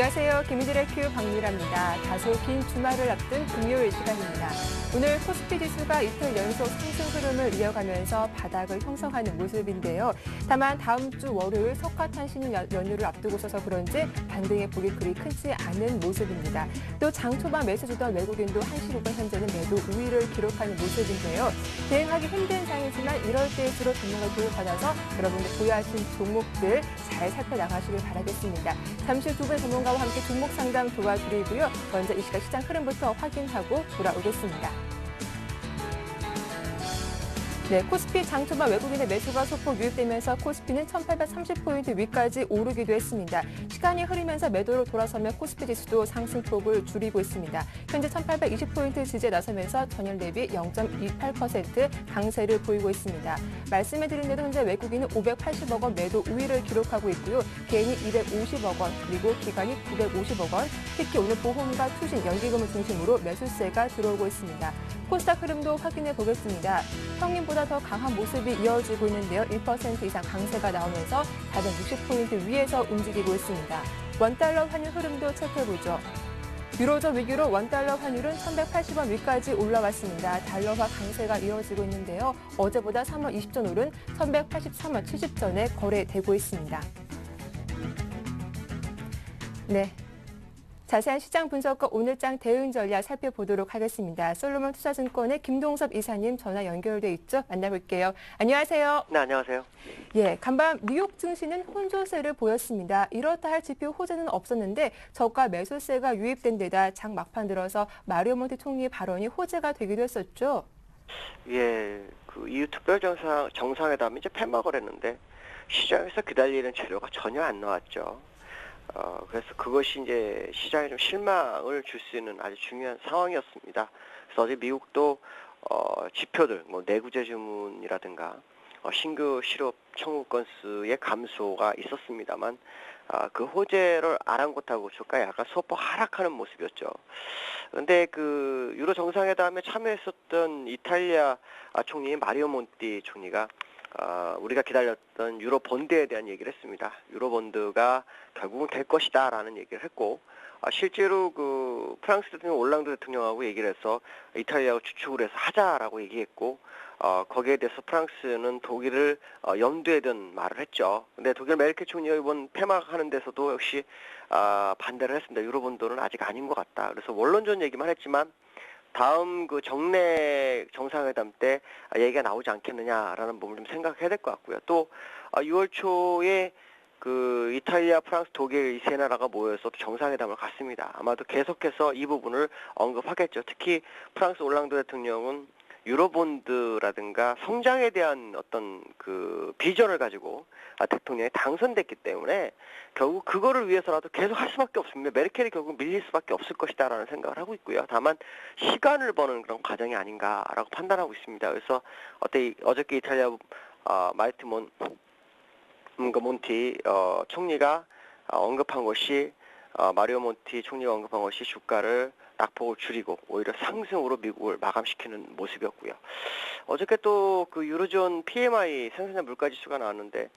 안녕하세요. 김희들의 큐 박미라입니다. 다소 긴 주말을 앞둔 금요일 시간입니다. 오늘 코스피 지수가 이틀 연속 상승 흐름을 이어가면서 바닥을 형성하는 모습인데요. 다만 다음 주 월요일 석가탄신 연휴를 앞두고 있어서 그런지 반등의 폭이 그리 크지 않은 모습입니다. 또 장 초반 매수 주던 외국인도 한시 구간 현재는 매도 우위를 기록하는 모습인데요. 대응하기 힘든 장이지만 이럴 때일수록 전문가 교육받아서 여러분들 보유하신 종목들 잘 살펴나가시길 바라겠습니다. 잠시 후 두 분 전문가와 함께 종목 상담 도와드리고요. 먼저 이 시각 시장 흐름부터 확인하고 돌아오겠습니다. 네, 코스피 장 초반 외국인의 매수가 소폭 유입되면서 코스피는 1830포인트 위까지 오르기도 했습니다. 시간이 흐르면서 매도로 돌아서며 코스피 지수도 상승폭을 줄이고 있습니다. 현재 1820포인트 지지에 나서면서 전일 대비 0.28% 강세를 보이고 있습니다. 말씀해드린 대로 현재 외국인은 580억 원 매도 우위를 기록하고 있고요. 개인이 250억 원, 그리고 기관이 950억 원, 특히 오늘 보험과 투신, 연기금을 중심으로 매수세가 들어오고 있습니다. 코스닥 흐름도 확인해 보겠습니다. 평균보다 더 강한 모습이 이어지고 있는데요. 1% 이상 강세가 나오면서 460포인트 위에서 움직이고 있습니다. 원달러 환율 흐름도 체크해보죠. 유로존 위기로 원달러 환율은 1180원 위까지 올라왔습니다. 달러화 강세가 이어지고 있는데요. 어제보다 3원 20전 오른 1183원 70전에 거래되고 있습니다. 네. 자세한 시장 분석과 오늘장 대응 전략 살펴보도록 하겠습니다. 솔로몬 투자증권의 김동섭 이사님 전화 연결돼 있죠? 만나볼게요. 안녕하세요. 네, 안녕하세요. 예, 간밤 뉴욕 증시는 혼조세를 보였습니다. 이렇다 할 지표 호재는 없었는데 저가 매수세가 유입된 데다 장 막판 들어서 마리오 몬티 총리의 발언이 호재가 되기도 했었죠? 예, 그 EU 특별 정상회담이 이제 폐막을 했는데 시장에서 기다리는 재료가 전혀 안 나왔죠. 그래서 그것이 이제 시장에 좀 실망을 줄 수 있는 아주 중요한 상황이었습니다. 그래서 어제 미국도 지표들, 뭐 내구재 주문이라든가 신규 실업 청구 건수의 감소가 있었습니다만 그 호재를 아랑곳하고 주가가 약간 소폭 하락하는 모습이었죠. 그런데 그 유로 정상회담에 참여했었던 이탈리아 총리 마리오 몬티 총리가 우리가 기다렸던 유로 본드에 대한 얘기를 했습니다. 유로 본드가 결국은 될 것이다 라는 얘기를 했고, 실제로 그 프랑스 대통령 올랑드 대통령하고 얘기를 해서 이탈리아하고 추측을 해서 하자라고 얘기했고, 거기에 대해서 프랑스는 독일을 염두에 둔 말을 했죠. 근데 독일 메르켈 총리가 이번 폐막하는 데서도 역시 반대를 했습니다. 유로 본드는 아직 아닌 것 같다. 그래서 원론전 얘기만 했지만 다음 그 정례 정상회담 때 얘기가 나오지 않겠느냐라는 부분을 좀 생각해야 될 것 같고요. 또 6월 초에 그 이탈리아, 프랑스, 독일 이 세 나라가 모여서 정상회담을 갔습니다. 아마도 계속해서 이 부분을 언급하겠죠. 특히 프랑스 올랑드 대통령은 유로본드라든가 성장에 대한 어떤 그 비전을 가지고 대통령이 당선됐기 때문에 결국 그거를 위해서라도 계속 할 수밖에 없습니다. 메르켈이 결국 밀릴 수밖에 없을 것이다라는 생각을 하고 있고요. 다만 시간을 버는 그런 과정이 아닌가라고 판단하고 있습니다. 그래서 어저께 이탈리아 마르티 몬티 총리가 언급한 것이 마리오 몬티 총리가 언급한 것이 주가를 낙폭을 줄이고 오히려 상승으로 미국을 마감시키는 모습이었고요. 어저께 또 그 유로존 PMI 생산자 물가지수가 나왔는데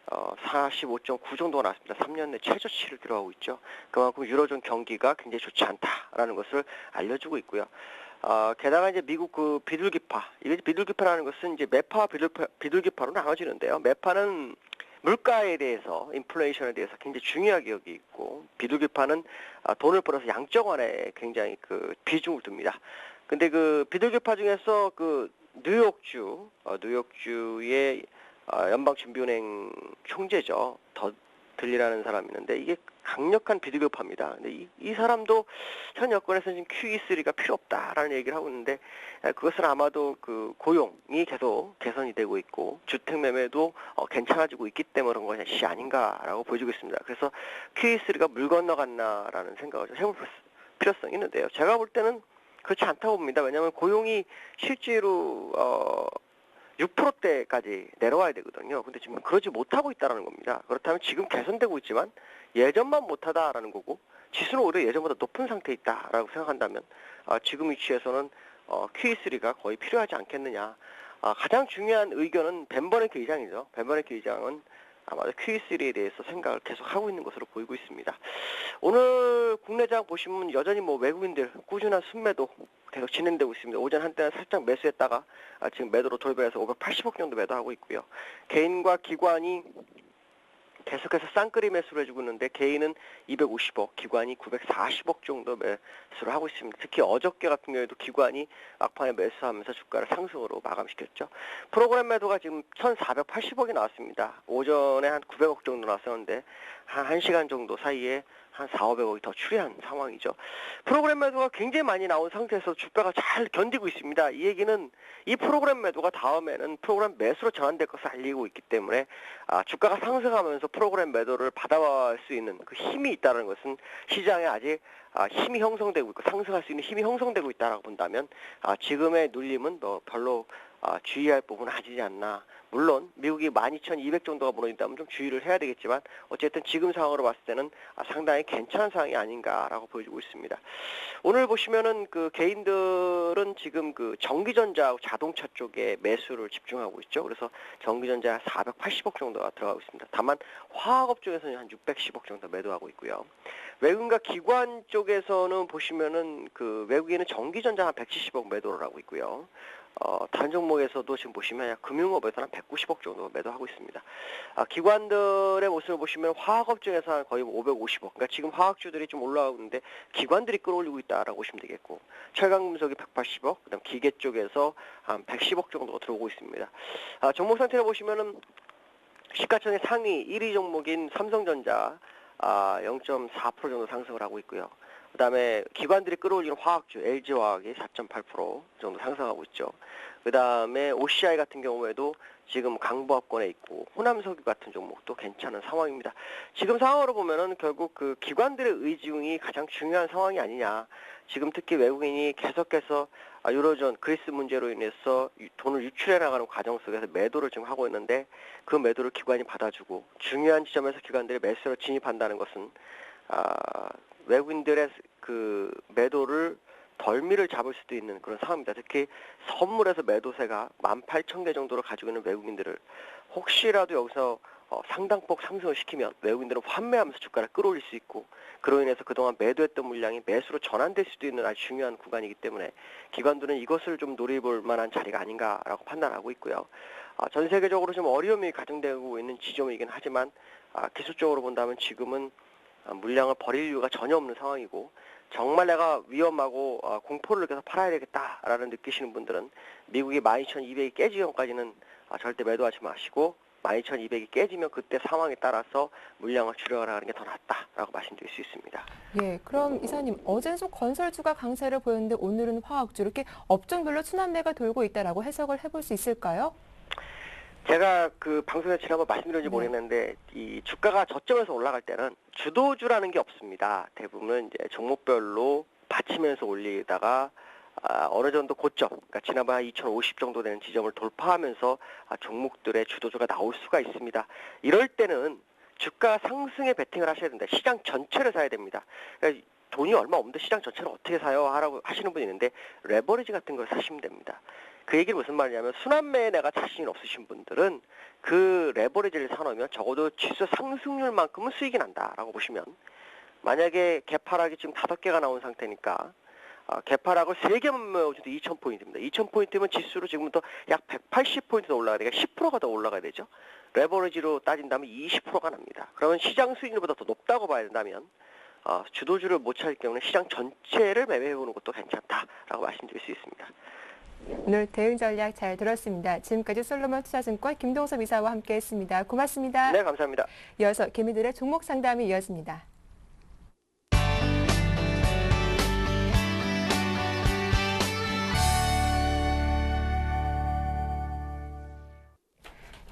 45.9 정도가 나왔습니다. 3년 내 최저치를 기록하고 있죠. 그만큼 유로존 경기가 굉장히 좋지 않다라는 것을 알려주고 있고요. 게다가 이제 미국 그 비둘기파, 이게 비둘기파라는 것은 이제 매파와 비둘기파로 나눠지는데요. 매파는 물가에 대해서, 인플레이션에 대해서 굉장히 중요하게 여기 있고, 비둘기파는 돈을 벌어서 양적완에 굉장히 그 비중을 둡니다. 근데 그 비둘기파 중에서 그 뉴욕주의 연방준비은행 총재죠. 더들리라는 사람이 있는데 이게 강력한 비둘기파입니다. 근데 이 사람도 현 여건에서는 지금 QE3가 필요 없다라는 얘기를 하고 있는데 그것은 아마도 그 고용이 계속 개선이 되고 있고 주택 매매도 괜찮아지고 있기 때문에 그런 것이 아닌가라고 보여지고 있습니다. 그래서 QE3가 물 건너갔나라는 생각을 좀 해볼 필요성이 있는데요. 제가 볼 때는 그렇지 않다고 봅니다. 왜냐하면 고용이 실제로 6%대까지 내려와야 되거든요. 근데 지금 그러지 못하고 있다는 겁니다. 그렇다면 지금 개선되고 있지만 예전만 못하다라는 거고 지수는 오히려 예전보다 높은 상태에 있다라고 생각한다면 지금 위치에서는 QE3가 거의 필요하지 않겠느냐. 가장 중요한 의견은 벤버네크 의장이죠. 벤버네크 의장은 아마도 QE3에 대해서 생각을 계속 하고 있는 것으로 보이고 있습니다. 오늘 국내장 보시면 여전히 뭐 외국인들 꾸준한 순매도 계속 진행되고 있습니다. 오전 한때는 살짝 매수했다가 지금 매도로 돌변해서 580억 정도 매도하고 있고요. 개인과 기관이 계속해서 쌍끌이 매수를 해주고 있는데 개인은 250억, 기관이 940억 정도 매수를 하고 있습니다. 특히 어저께 같은 경우에도 기관이 막판에 매수하면서 주가를 상승으로 마감시켰죠. 프로그램 매도가 지금 1,480억이 나왔습니다. 오전에 한 900억 정도 나왔었는데 한 1시간 정도 사이에 한 4,500억이 더 추리한 상황이죠. 프로그램 매도가 굉장히 많이 나온 상태에서 주가가 잘 견디고 있습니다. 이 얘기는 이 프로그램 매도가 다음에는 프로그램 매수로 전환될 것을 알리고 있기 때문에 주가가 상승하면서 프로그램 매도를 받아갈 수 있는 그 힘이 있다는 것은 시장에 아직 힘이 형성되고 있고 상승할 수 있는 힘이 형성되고 있다라고 본다면 지금의 눌림은 뭐 별로 주의할 부분은 아니지 않나. 물론 미국이 12,200 정도가 무너진다면 좀 주의를 해야 되겠지만 어쨌든 지금 상황으로 봤을 때는 상당히 괜찮은 상황이 아닌가라고 보여주고 있습니다. 오늘 보시면은 그 개인들은 지금 그 전기전자하고 자동차 쪽에 매수를 집중하고 있죠. 그래서 전기전자 480억 정도가 들어가고 있습니다. 다만 화학업 쪽에서는 한 610억 정도 매도하고 있고요. 외국인과 기관 쪽에서는 보시면은 그 외국인은 전기전자 한 170억 매도를 하고 있고요. 다른 종목에서도 지금 보시면 금융업에서는 한 190억 정도 매도하고 있습니다. 기관들의 모습을 보시면 화학업 쪽에서 거의 550억. 그러니까 지금 화학주들이 좀 올라가고 있는데 기관들이 끌어올리고 있다라고 보시면 되겠고, 철강금속이 180억, 그다음 기계 쪽에서 한 110억 정도가 들어오고 있습니다. 종목 상태를 보시면은 시가총액 상위 1위 종목인 삼성전자 0.4% 정도 상승을 하고 있고요. 그 다음에 기관들이 끌어올리는 화학주, LG화학이 4.8% 정도 상승하고 있죠. 그 다음에 OCI 같은 경우에도 지금 강보합권에 있고, 호남석유 같은 종목도 괜찮은 상황입니다. 지금 상황으로 보면은 결국 그 기관들의 의지응이 가장 중요한 상황이 아니냐. 지금 특히 외국인이 계속해서 유로존, 그리스 문제로 인해서 돈을 유출해 나가는 과정 속에서 매도를 지금 하고 있는데, 그 매도를 기관이 받아주고 중요한 지점에서 기관들이 매수로 진입한다는 것은 외국인들의 그 매도를 덜미를 잡을 수도 있는 그런 상황입니다. 특히 선물에서 매도세가 18,000개 정도를 가지고 있는 외국인들을 혹시라도 여기서 상당폭 상승을 시키면 외국인들은 환매하면서 주가를 끌어올릴 수 있고, 그로 인해서 그동안 매도했던 물량이 매수로 전환될 수도 있는 아주 중요한 구간이기 때문에 기관들은 이것을 좀 노려볼 만한 자리가 아닌가라고 판단하고 있고요. 전 세계적으로 좀 어려움이 가중되고 있는 지점이긴 하지만 기술적으로 본다면 지금은 물량을 버릴 이유가 전혀 없는 상황이고, 정말 내가 위험하고 공포를 느껴서 팔아야 되겠다라는 느끼시는 분들은 미국이 12,200이 깨지기 전까지는 절대 매도하지 마시고, 12,200이 깨지면 그때 상황에 따라서 물량을 줄여나가는 게 더 낫다라고 말씀드릴 수 있습니다. 예, 그럼 이사님, 어제는 좀 건설주가 강세를 보였는데 오늘은 화학주, 이렇게 업종별로 순환매가 돌고 있다라고 해석을 해볼 수 있을까요? 제가 그 방송에서 지난번 말씀드렸는지 모르겠는데, 이 주가가 저점에서 올라갈 때는 주도주라는 게 없습니다. 대부분은 이제 종목별로 받치면서 올리다가 어느 정도 고점, 그러니까 지난번 한 2,050 정도 되는 지점을 돌파하면서 종목들의 주도주가 나올 수가 있습니다. 이럴 때는 주가 상승에 베팅을 하셔야 된다. 시장 전체를 사야 됩니다. 그러니까 돈이 얼마 없는데 시장 전체를 어떻게 사요? 하라고 하시는 분이 있는데, 레버리지 같은 걸 사시면 됩니다. 그 얘기는 무슨 말이냐면, 순환매에 내가 자신이 없으신 분들은 그 레버리지를 사놓으면 적어도 지수 상승률만큼은 수익이 난다라고 보시면, 만약에 개파락이 지금 5개가 나온 상태니까 개파락을 3개만 메워줘도 2,000포인트입니다. 2,000포인트면 지수로 지금부터 약 180포인트 더 올라가야 되니까 10%가 더 올라가야 되죠. 레버리지로 따진다면 20%가 납니다. 그러면 시장 수익률보다 더 높다고 봐야 된다면 주도주를 못 찾을 경우는 시장 전체를 매매해보는 것도 괜찮다라고 말씀드릴 수 있습니다. 오늘 대응 전략 잘 들었습니다. 지금까지 솔로몬 투자증권 김동섭 이사와 함께했습니다. 고맙습니다. 네, 감사합니다. 이어서 개미들의 종목 상담이 이어집니다.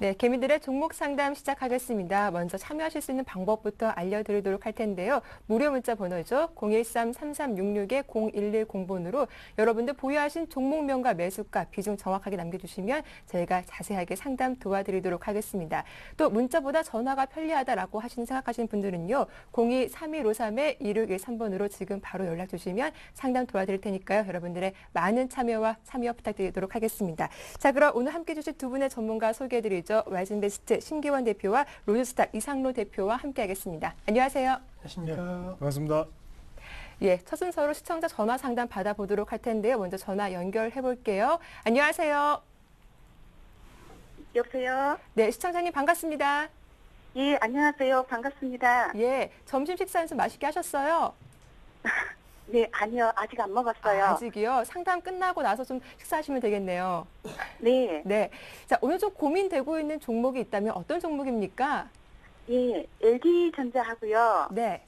네, 개미들의 종목 상담 시작하겠습니다. 먼저 참여하실 수 있는 방법부터 알려드리도록 할 텐데요. 무료 문자 번호죠. 013-3366-0110번으로 여러분들 보유하신 종목명과 매수가, 비중 정확하게 남겨주시면 저희가 자세하게 상담 도와드리도록 하겠습니다. 또 문자보다 전화가 편리하다라고 생각하시는 분들은요. 02-3153-2613번으로 지금 바로 연락 주시면 상담 도와드릴 테니까요. 여러분들의 많은 참여 부탁드리도록 하겠습니다. 자, 그럼 오늘 함께 해주실 두 분의 전문가 소개해드리죠. 모시죠. 와이즈인베스트 신기원 대표와 로즈스탁 이상로 대표와 함께하겠습니다. 안녕하세요. 안녕하십니까. 반갑습니다. 예, 첫 순서로 시청자 전화 상담 받아보도록 할 텐데요. 먼저 전화 연결해 볼게요. 안녕하세요. 여보세요? 네, 시청자님 반갑습니다. 예, 안녕하세요. 반갑습니다. 예, 점심 식사는 좀 맛있게 하셨어요? 네, 아니요. 아직 안 먹었어요. 아직이요? 상담 끝나고 나서 좀 식사하시면 되겠네요. 네. 네. 자, 오늘 좀 고민되고 있는 종목이 있다면 어떤 종목입니까? 예, LG전자하고요. 네.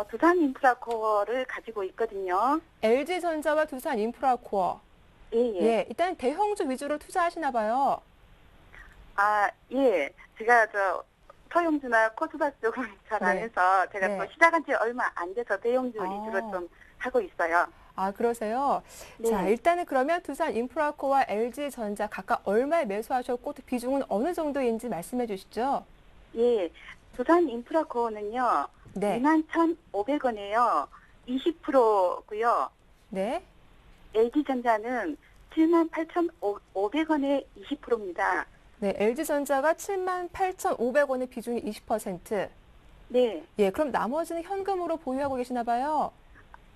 두산인프라코어를 가지고 있거든요. LG전자와 두산인프라코어. 예, 예. 예, 일단 대형주 위주로 투자하시나 봐요. 아, 예. 제가 서용주나 코스닥 쪽은 잘 안 네. 해서 제가 네. 또 시작한 지 얼마 안 돼서 대형주 위주로 좀 하고 있어요. 아, 그러세요? 네. 자, 일단은 그러면 두산인프라코어와 LG전자 각각 얼마에 매수하셨고 또 비중은 어느 정도인지 말씀해 주시죠. 예. 두산인프라코어는요. 네. 21,500원이에요. 20%고요. 네. LG전자는 78,500원에 20%입니다. 네, LG전자가 78,500원의 비중이 20%. 네. 예, 그럼 나머지는 현금으로 보유하고 계시나 봐요.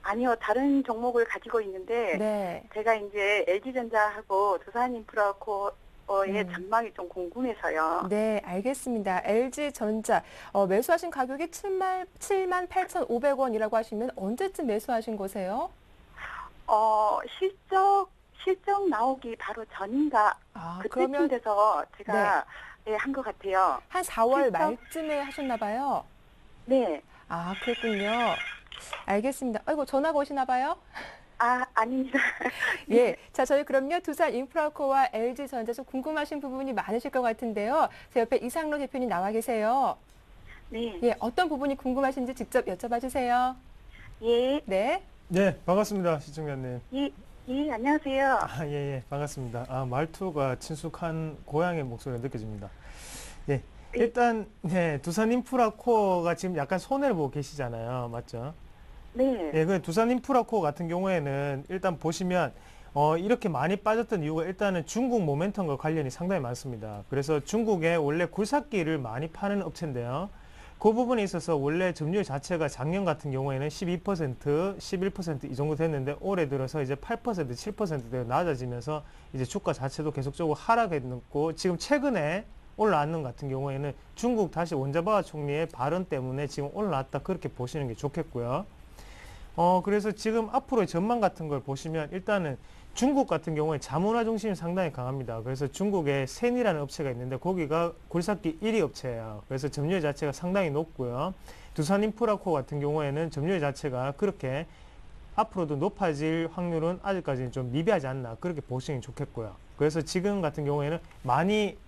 아니요. 다른 종목을 가지고 있는데 네. 제가 이제 LG전자하고 두산인프라코어의 음. 전망이 좀 궁금해서요. 네, 알겠습니다. LG전자 매수하신 가격이 78,500원이라고 하시면 언제쯤 매수하신 거세요? 실적 나오기 바로 전인가 아, 그때쯤 그러면 돼서 제가 예, 한 것 같아요. 한 4월 실적? 말쯤에 하셨나 봐요. 네. 아, 그랬군요. 알겠습니다. 아이고, 전화가 오시나 봐요? 아, 아닙니다. 예. 자, 저희 그럼요. 두산 인프라코어와 LG전자 좀 궁금하신 부분이 많으실 것 같은데요. 제 옆에 이상로 대표님 나와 계세요. 네. 예, 어떤 부분이 궁금하신지 직접 여쭤봐 주세요. 예. 네. 네, 반갑습니다. 시청자님. 예. 예, 안녕하세요. 아, 예, 예, 반갑습니다. 아, 말투가 친숙한 고향의 목소리가 느껴집니다. 예, 일단, 네, 두산인프라코어가 지금 약간 손해를 보고 계시잖아요. 맞죠? 네. 예, 그 두산인프라코어 같은 경우에는 일단 보시면, 이렇게 많이 빠졌던 이유가 일단은 중국 모멘텀과 관련이 상당히 많습니다. 그래서 중국에 원래 굴삭기를 많이 파는 업체인데요. 그 부분에 있어서 원래 점유율 자체가 작년 같은 경우에는 12%, 11%이 정도 됐는데 올해 들어서 이제 8%, 7%대가 낮아지면서 이제 주가 자체도 계속적으로 하락했고 지금 최근에 올라왔는 같은 경우에는 중국 다시 원자바와 총리의 발언 때문에 지금 올라왔다 그렇게 보시는 게 좋겠고요. 그래서 지금 앞으로의 전망 같은 걸 보시면 일단은 중국 같은 경우에 자문화 중심이 상당히 강합니다. 그래서 중국에 센이라는 업체가 있는데 거기가 굴삭기 1위 업체예요. 그래서 점유율 자체가 상당히 높고요. 두산인프라코어 같은 경우에는 점유율 자체가 그렇게 앞으로도 높아질 확률은 아직까지는 좀 미비하지 않나 그렇게 보시는 게 좋겠고요. 그래서 지금 같은 경우에는 많이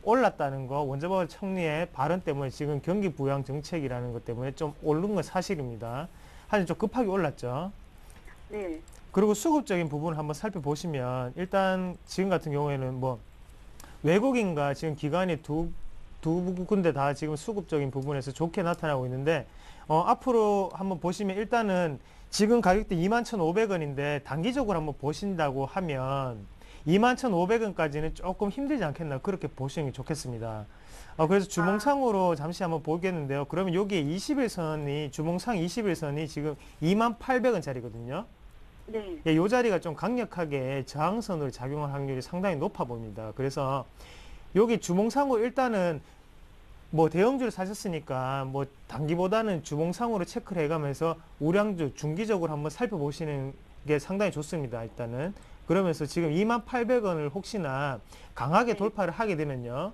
올랐다는 거 원자바와 총리의 발언 때문에 지금 경기 부양 정책이라는 것 때문에 좀 오른 건 사실입니다. 하지만 좀 급하게 올랐죠. 네. 그리고 수급적인 부분을 한번 살펴보시면 일단 지금 같은 경우에는 뭐 외국인과 지금 기관이 두 군데 다 지금 수급적인 부분에서 좋게 나타나고 있는데 앞으로 한번 보시면 일단은 지금 가격대 21,500원인데 단기적으로 한번 보신다고 하면 21,500원까지는 조금 힘들지 않겠나 그렇게 보시는 게 좋겠습니다. 그래서 주봉상으로 잠시 한번 보겠는데요. 그러면 여기에 21선이 주봉상 21선이 지금 28,000원짜리거든요. 네. 예, 이 자리가 좀 강력하게 저항선으로 작용할 확률이 상당히 높아 보입니다. 그래서 여기 주봉상으로 일단은 뭐 대형주를 사셨으니까 뭐 단기보다는 주봉상으로 체크를 해가면서 우량주 중기적으로 한번 살펴보시는 게 상당히 좋습니다. 일단은 그러면서 지금 28,000원을 혹시나 강하게 네. 돌파를 하게 되면요.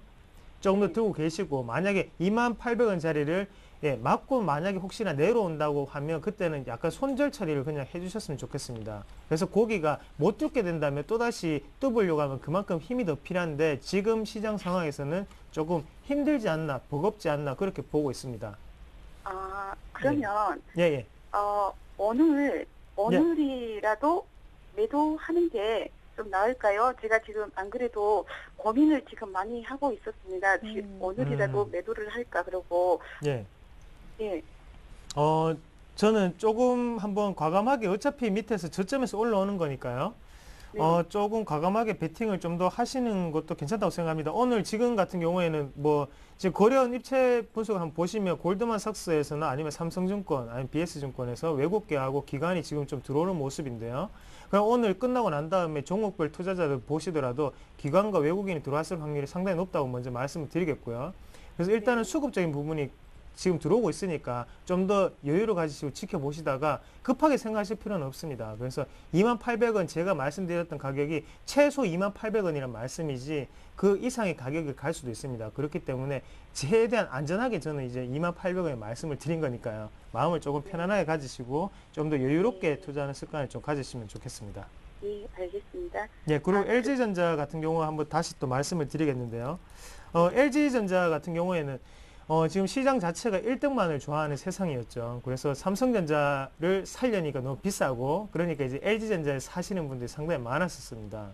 조금 더 들고 계시고 만약에 28,000원짜리를 예, 맞고 만약에 혹시나 내려온다고 하면 그때는 약간 손절 처리를 그냥 해주셨으면 좋겠습니다. 그래서 고기가 못 뚫게 된다면 또다시 뚫으려고 하면 그만큼 힘이 더 필요한데 지금 시장 상황에서는 조금 힘들지 않나, 버겁지 않나 그렇게 보고 있습니다. 아, 그러면 예, 예. 오늘이라도 매도하는 게 좀 나을까요? 제가 지금 안 그래도 고민을 지금 많이 하고 있었습니다. 오늘이라도 매도를 할까 그러고 예. 예. 저는 조금 한번 과감하게 어차피 밑에서 저점에서 올라오는 거니까요. 조금 과감하게 베팅을 좀 더 하시는 것도 괜찮다고 생각합니다. 오늘 지금 같은 경우에는 뭐 지금 거래원 입체 분석을 한번 보시면 골드만삭스에서나 아니면 삼성증권 아니면 BS증권에서 외국계하고 기관이 지금 좀 들어오는 모습인데요. 그럼 오늘 끝나고 난 다음에 종목별 투자자들 보시더라도 기관과 외국인이 들어왔을 확률이 상당히 높다고 먼저 말씀을 드리겠고요. 그래서 일단은 수급적인 부분이 지금 들어오고 있으니까 좀 더 여유를 가지시고 지켜보시다가 급하게 생각하실 필요는 없습니다. 그래서 28,000원 제가 말씀드렸던 가격이 최소 28,000원이란 말씀이지 그 이상의 가격이 갈 수도 있습니다. 그렇기 때문에 최대한 안전하게 저는 이제 28,000원에 말씀을 드린 거니까요. 마음을 조금 편안하게 가지시고 좀 더 여유롭게 투자하는 습관을 좀 가지시면 좋겠습니다. 네, 알겠습니다. 예, 그리고 LG전자 같은 경우 한번 다시 또 말씀을 드리겠는데요. LG전자 같은 경우에는 지금 시장 자체가 1등만을 좋아하는 세상이었죠. 그래서 삼성전자를 살려니까 너무 비싸고 그러니까 이제 LG전자를 사시는 분들이 상당히 많았었습니다.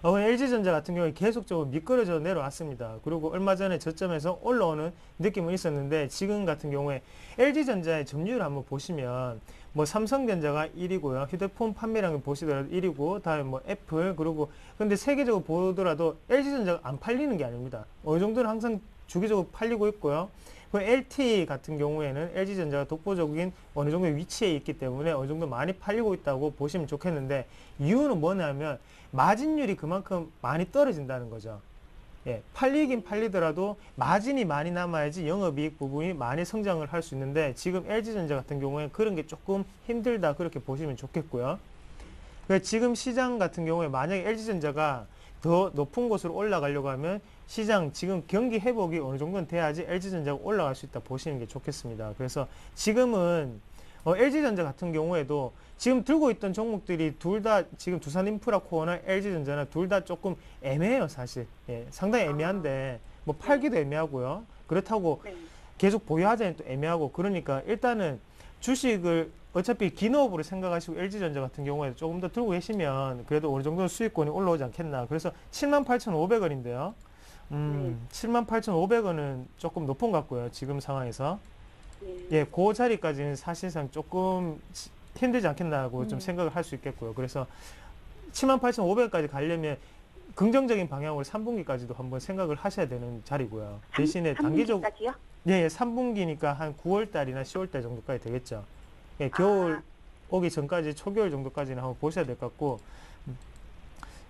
LG전자 같은 경우에 계속적으로 미끄러져 내려왔습니다. 그리고 얼마 전에 저점에서 올라오는 느낌은 있었는데 지금 같은 경우에 LG전자의 점유율을 한번 보시면 뭐 삼성전자가 1위고요. 휴대폰 판매량을 보시더라도 1위고 다음에 뭐 애플 그리고 근데 세계적으로 보더라도 LG전자가 안 팔리는 게 아닙니다. 어느 정도는 항상 주기적으로 팔리고 있고요. 그 LT 같은 경우에는 LG전자가 독보적인 어느 정도 위치에 있기 때문에 어느 정도 많이 팔리고 있다고 보시면 좋겠는데 이유는 뭐냐면 마진율이 그만큼 많이 떨어진다는 거죠. 예, 팔리긴 팔리더라도 마진이 많이 남아야지 영업이익 부분이 많이 성장을 할 수 있는데 지금 LG전자 같은 경우에 그런 게 조금 힘들다 그렇게 보시면 좋겠고요. 지금 시장 같은 경우에 만약에 LG전자가 더 높은 곳으로 올라가려고 하면 시장 지금 경기 회복이 어느 정도는 돼야지 LG전자가 올라갈 수 있다 보시는 게 좋겠습니다. 그래서 지금은 LG전자 같은 경우에도 지금 들고 있던 종목들이 둘 다 지금 두산인프라코어나 LG전자나 둘 다 조금 애매해요, 사실. 예, 상당히 애매한데 뭐 팔기도 애매하고요. 그렇다고 계속 보유하자니 또 애매하고 그러니까 일단은 주식을 어차피 기노업으로 생각하시고 LG전자 같은 경우에 조금 더 들고 계시면 그래도 어느 정도 수익권이 올라오지 않겠나. 그래서 78,500원인데요. 78,500원은 조금 높은 것 같고요. 지금 상황에서. 예, 그 자리까지는 사실상 조금 힘들지 않겠나고 좀 생각을 할 수 있겠고요. 그래서 78,500원까지 가려면 긍정적인 방향으로 3분기까지도 한번 생각을 하셔야 되는 자리고요. 대신에 단기적으로. 예, 3분기니까 한 9월달이나 10월달 정도까지 되겠죠. 예, 겨울 오기 전까지 초겨울 정도까지는 한번 보셔야 될 것 같고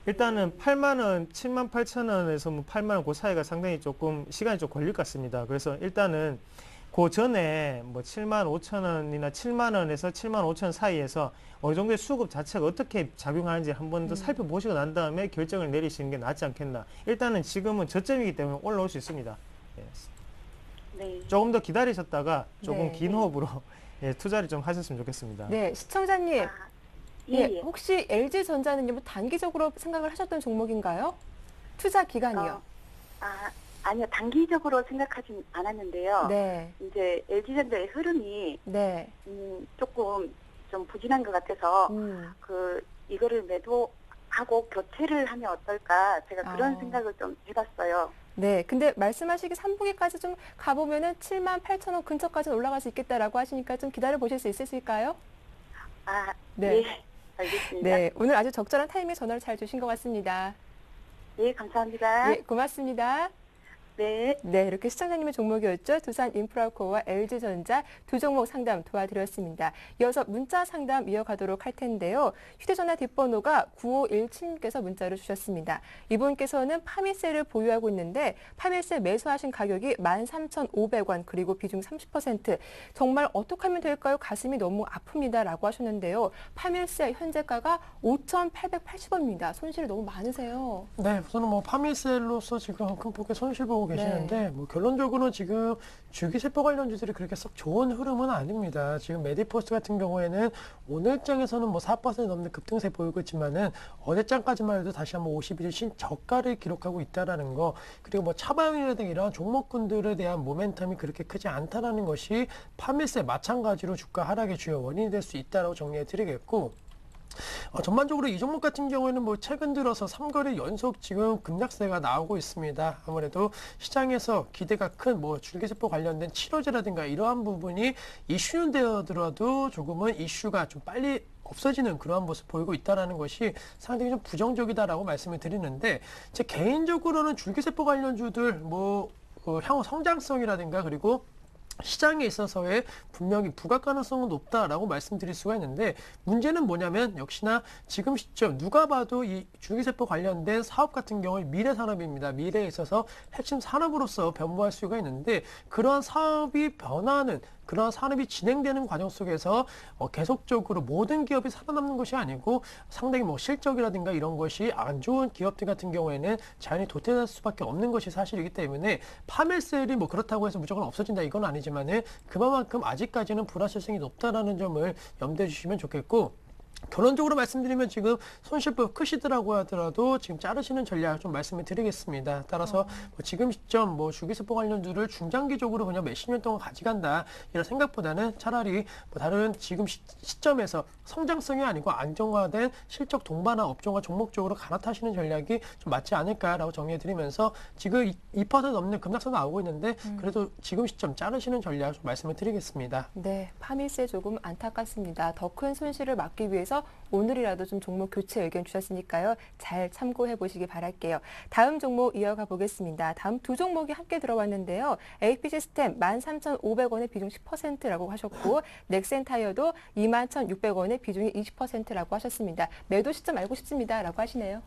일단은 8만원, 78,000원에서 뭐 8만원 그 사이가 상당히 조금 시간이 좀 걸릴 것 같습니다. 그래서 일단은 그 전에 뭐 75,000원이나 7만원에서 75,000원 사이에서 어느 정도의 수급 자체가 어떻게 작용하는지 한 번 더 살펴보시고 난 다음에 결정을 내리시는 게 낫지 않겠나. 일단은 지금은 저점이기 때문에 올라올 수 있습니다. 예. 네. 조금 더 기다리셨다가 조금 네. 긴 호흡으로 예, 투자를 좀 하셨으면 좋겠습니다. 네, 시청자님. 예. 혹시 LG전자는요, 뭐 단기적으로 생각을 하셨던 종목인가요? 투자 기간이요. 아니요. 단기적으로 생각하진 않았는데요. 네. 이제 LG전자의 흐름이 네. 조금 좀 부진한 것 같아서 이거를 매도하고 교체를 하면 어떨까 제가 그런 생각을 좀 해봤어요. 네, 근데 말씀하시기 3분기까지 좀 가보면은 78,000원 근처까지 올라갈 수 있겠다라고 하시니까 좀 기다려 보실 수 있으실까요? 네. 알겠습니다. 네, 오늘 아주 적절한 타이밍에 전화를 잘 주신 것 같습니다. 네, 감사합니다. 네, 고맙습니다. 네. 네, 이렇게 시청자님의 종목이었죠. 두산인프라코어와 LG전자 두 종목 상담 도와드렸습니다. 이어서 문자 상담 이어가도록 할 텐데요. 휴대전화 뒷번호가 9517님께서 문자를 주셨습니다. 이분께서는 파미셀을 보유하고 있는데 파미셀 매수하신 가격이 13,500원 그리고 비중 30%. 정말 어떻게 하면 될까요? 가슴이 너무 아픕니다. 라고 하셨는데요. 파미셀 현재가가 5,880원입니다. 손실이 너무 많으세요. 네, 우선은 뭐 파미셀로서 지금 큰 폭의 손실 보고 계시는데 뭐 결론적으로는 지금 주기세포 관련주들이 그렇게 썩 좋은 흐름은 아닙니다. 지금 메디포스트 같은 경우에는 오늘장에서는 뭐 4% 넘는 급등세 보이고 있지만은 어제장까지만 해도 다시 한번 51일 신저가를 기록하고 있다라는 거, 그리고 뭐 차방이라든가 이런 종목군들에 대한 모멘텀이 그렇게 크지 않다라는 것이 파미세 마찬가지로 주가 하락의 주요 원인이 될 수 있다라고 정리해 드리겠고, 전반적으로 이 종목 같은 경우에는 뭐 최근 들어서 3거래 연속 지금 급락세가 나오고 있습니다. 아무래도 시장에서 기대가 큰 뭐 줄기세포 관련된 치료제라든가 이러한 부분이 이슈는 되어들어도 조금은 이슈가 좀 빨리 없어지는 그러한 모습 보이고 있다는 것이 상당히 좀 부정적이다라고 말씀을 드리는데, 제 개인적으로는 줄기세포 관련주들 향후 성장성이라든가 그리고 시장에 있어서의 분명히 부각 가능성은 높다라고 말씀드릴 수가 있는데, 문제는 뭐냐면 역시나 지금 시점 누가 봐도 이 줄기세포 관련된 사업 같은 경우에 미래 산업입니다. 미래에 있어서 핵심 산업으로서 변모할 수가 있는데, 그러한 사업이 변화하는, 그러한 산업이 진행되는 과정 속에서 계속적으로 모든 기업이 살아남는 것이 아니고 상당히 실적이라든가 이런 것이 안 좋은 기업들 같은 경우에는 자연히 도태될 수밖에 없는 것이 사실이기 때문에, 파멸셀이 그렇다고 해서 무조건 없어진다 이건 아니지만은 그만큼 아직까지는 불확실성이 높다라는 점을 염두해 주시면 좋겠고, 결론적으로 말씀드리면 지금 손실부 크시더라고 하더라도 지금 자르시는 전략 좀 말씀을 드리겠습니다. 따라서 지금 시점 줄기세포 관련주를 중장기적으로 그냥 몇십 년 동안 가져간다 이런 생각보다는 차라리 다른 지금 시점에서 성장성이 아니고 안정화된 실적 동반한 업종과 종목 쪽으로 갈아타시는 전략이 좀 맞지 않을까라고 정리해 드리면서, 지금 2% 넘는 급락선 나오고 있는데 그래도 지금 시점 자르시는 전략 좀 말씀을 드리겠습니다. 네, 파미세 조금 안타깝습니다. 더 큰 손실을 막기 위해서 오늘이라도 좀 종목 교체 의견 주셨으니까요. 잘 참고해 보시기 바랄게요. 다음 종목 이어가 보겠습니다. 다음 두 종목이 함께 들어왔는데요. AP시스템 13,500원에 비중 10%라고 하셨고, 넥센타이어도 21,600원에 비중이 20%라고 하셨습니다. 매도 시점 알고 싶습니다라고 하시네요.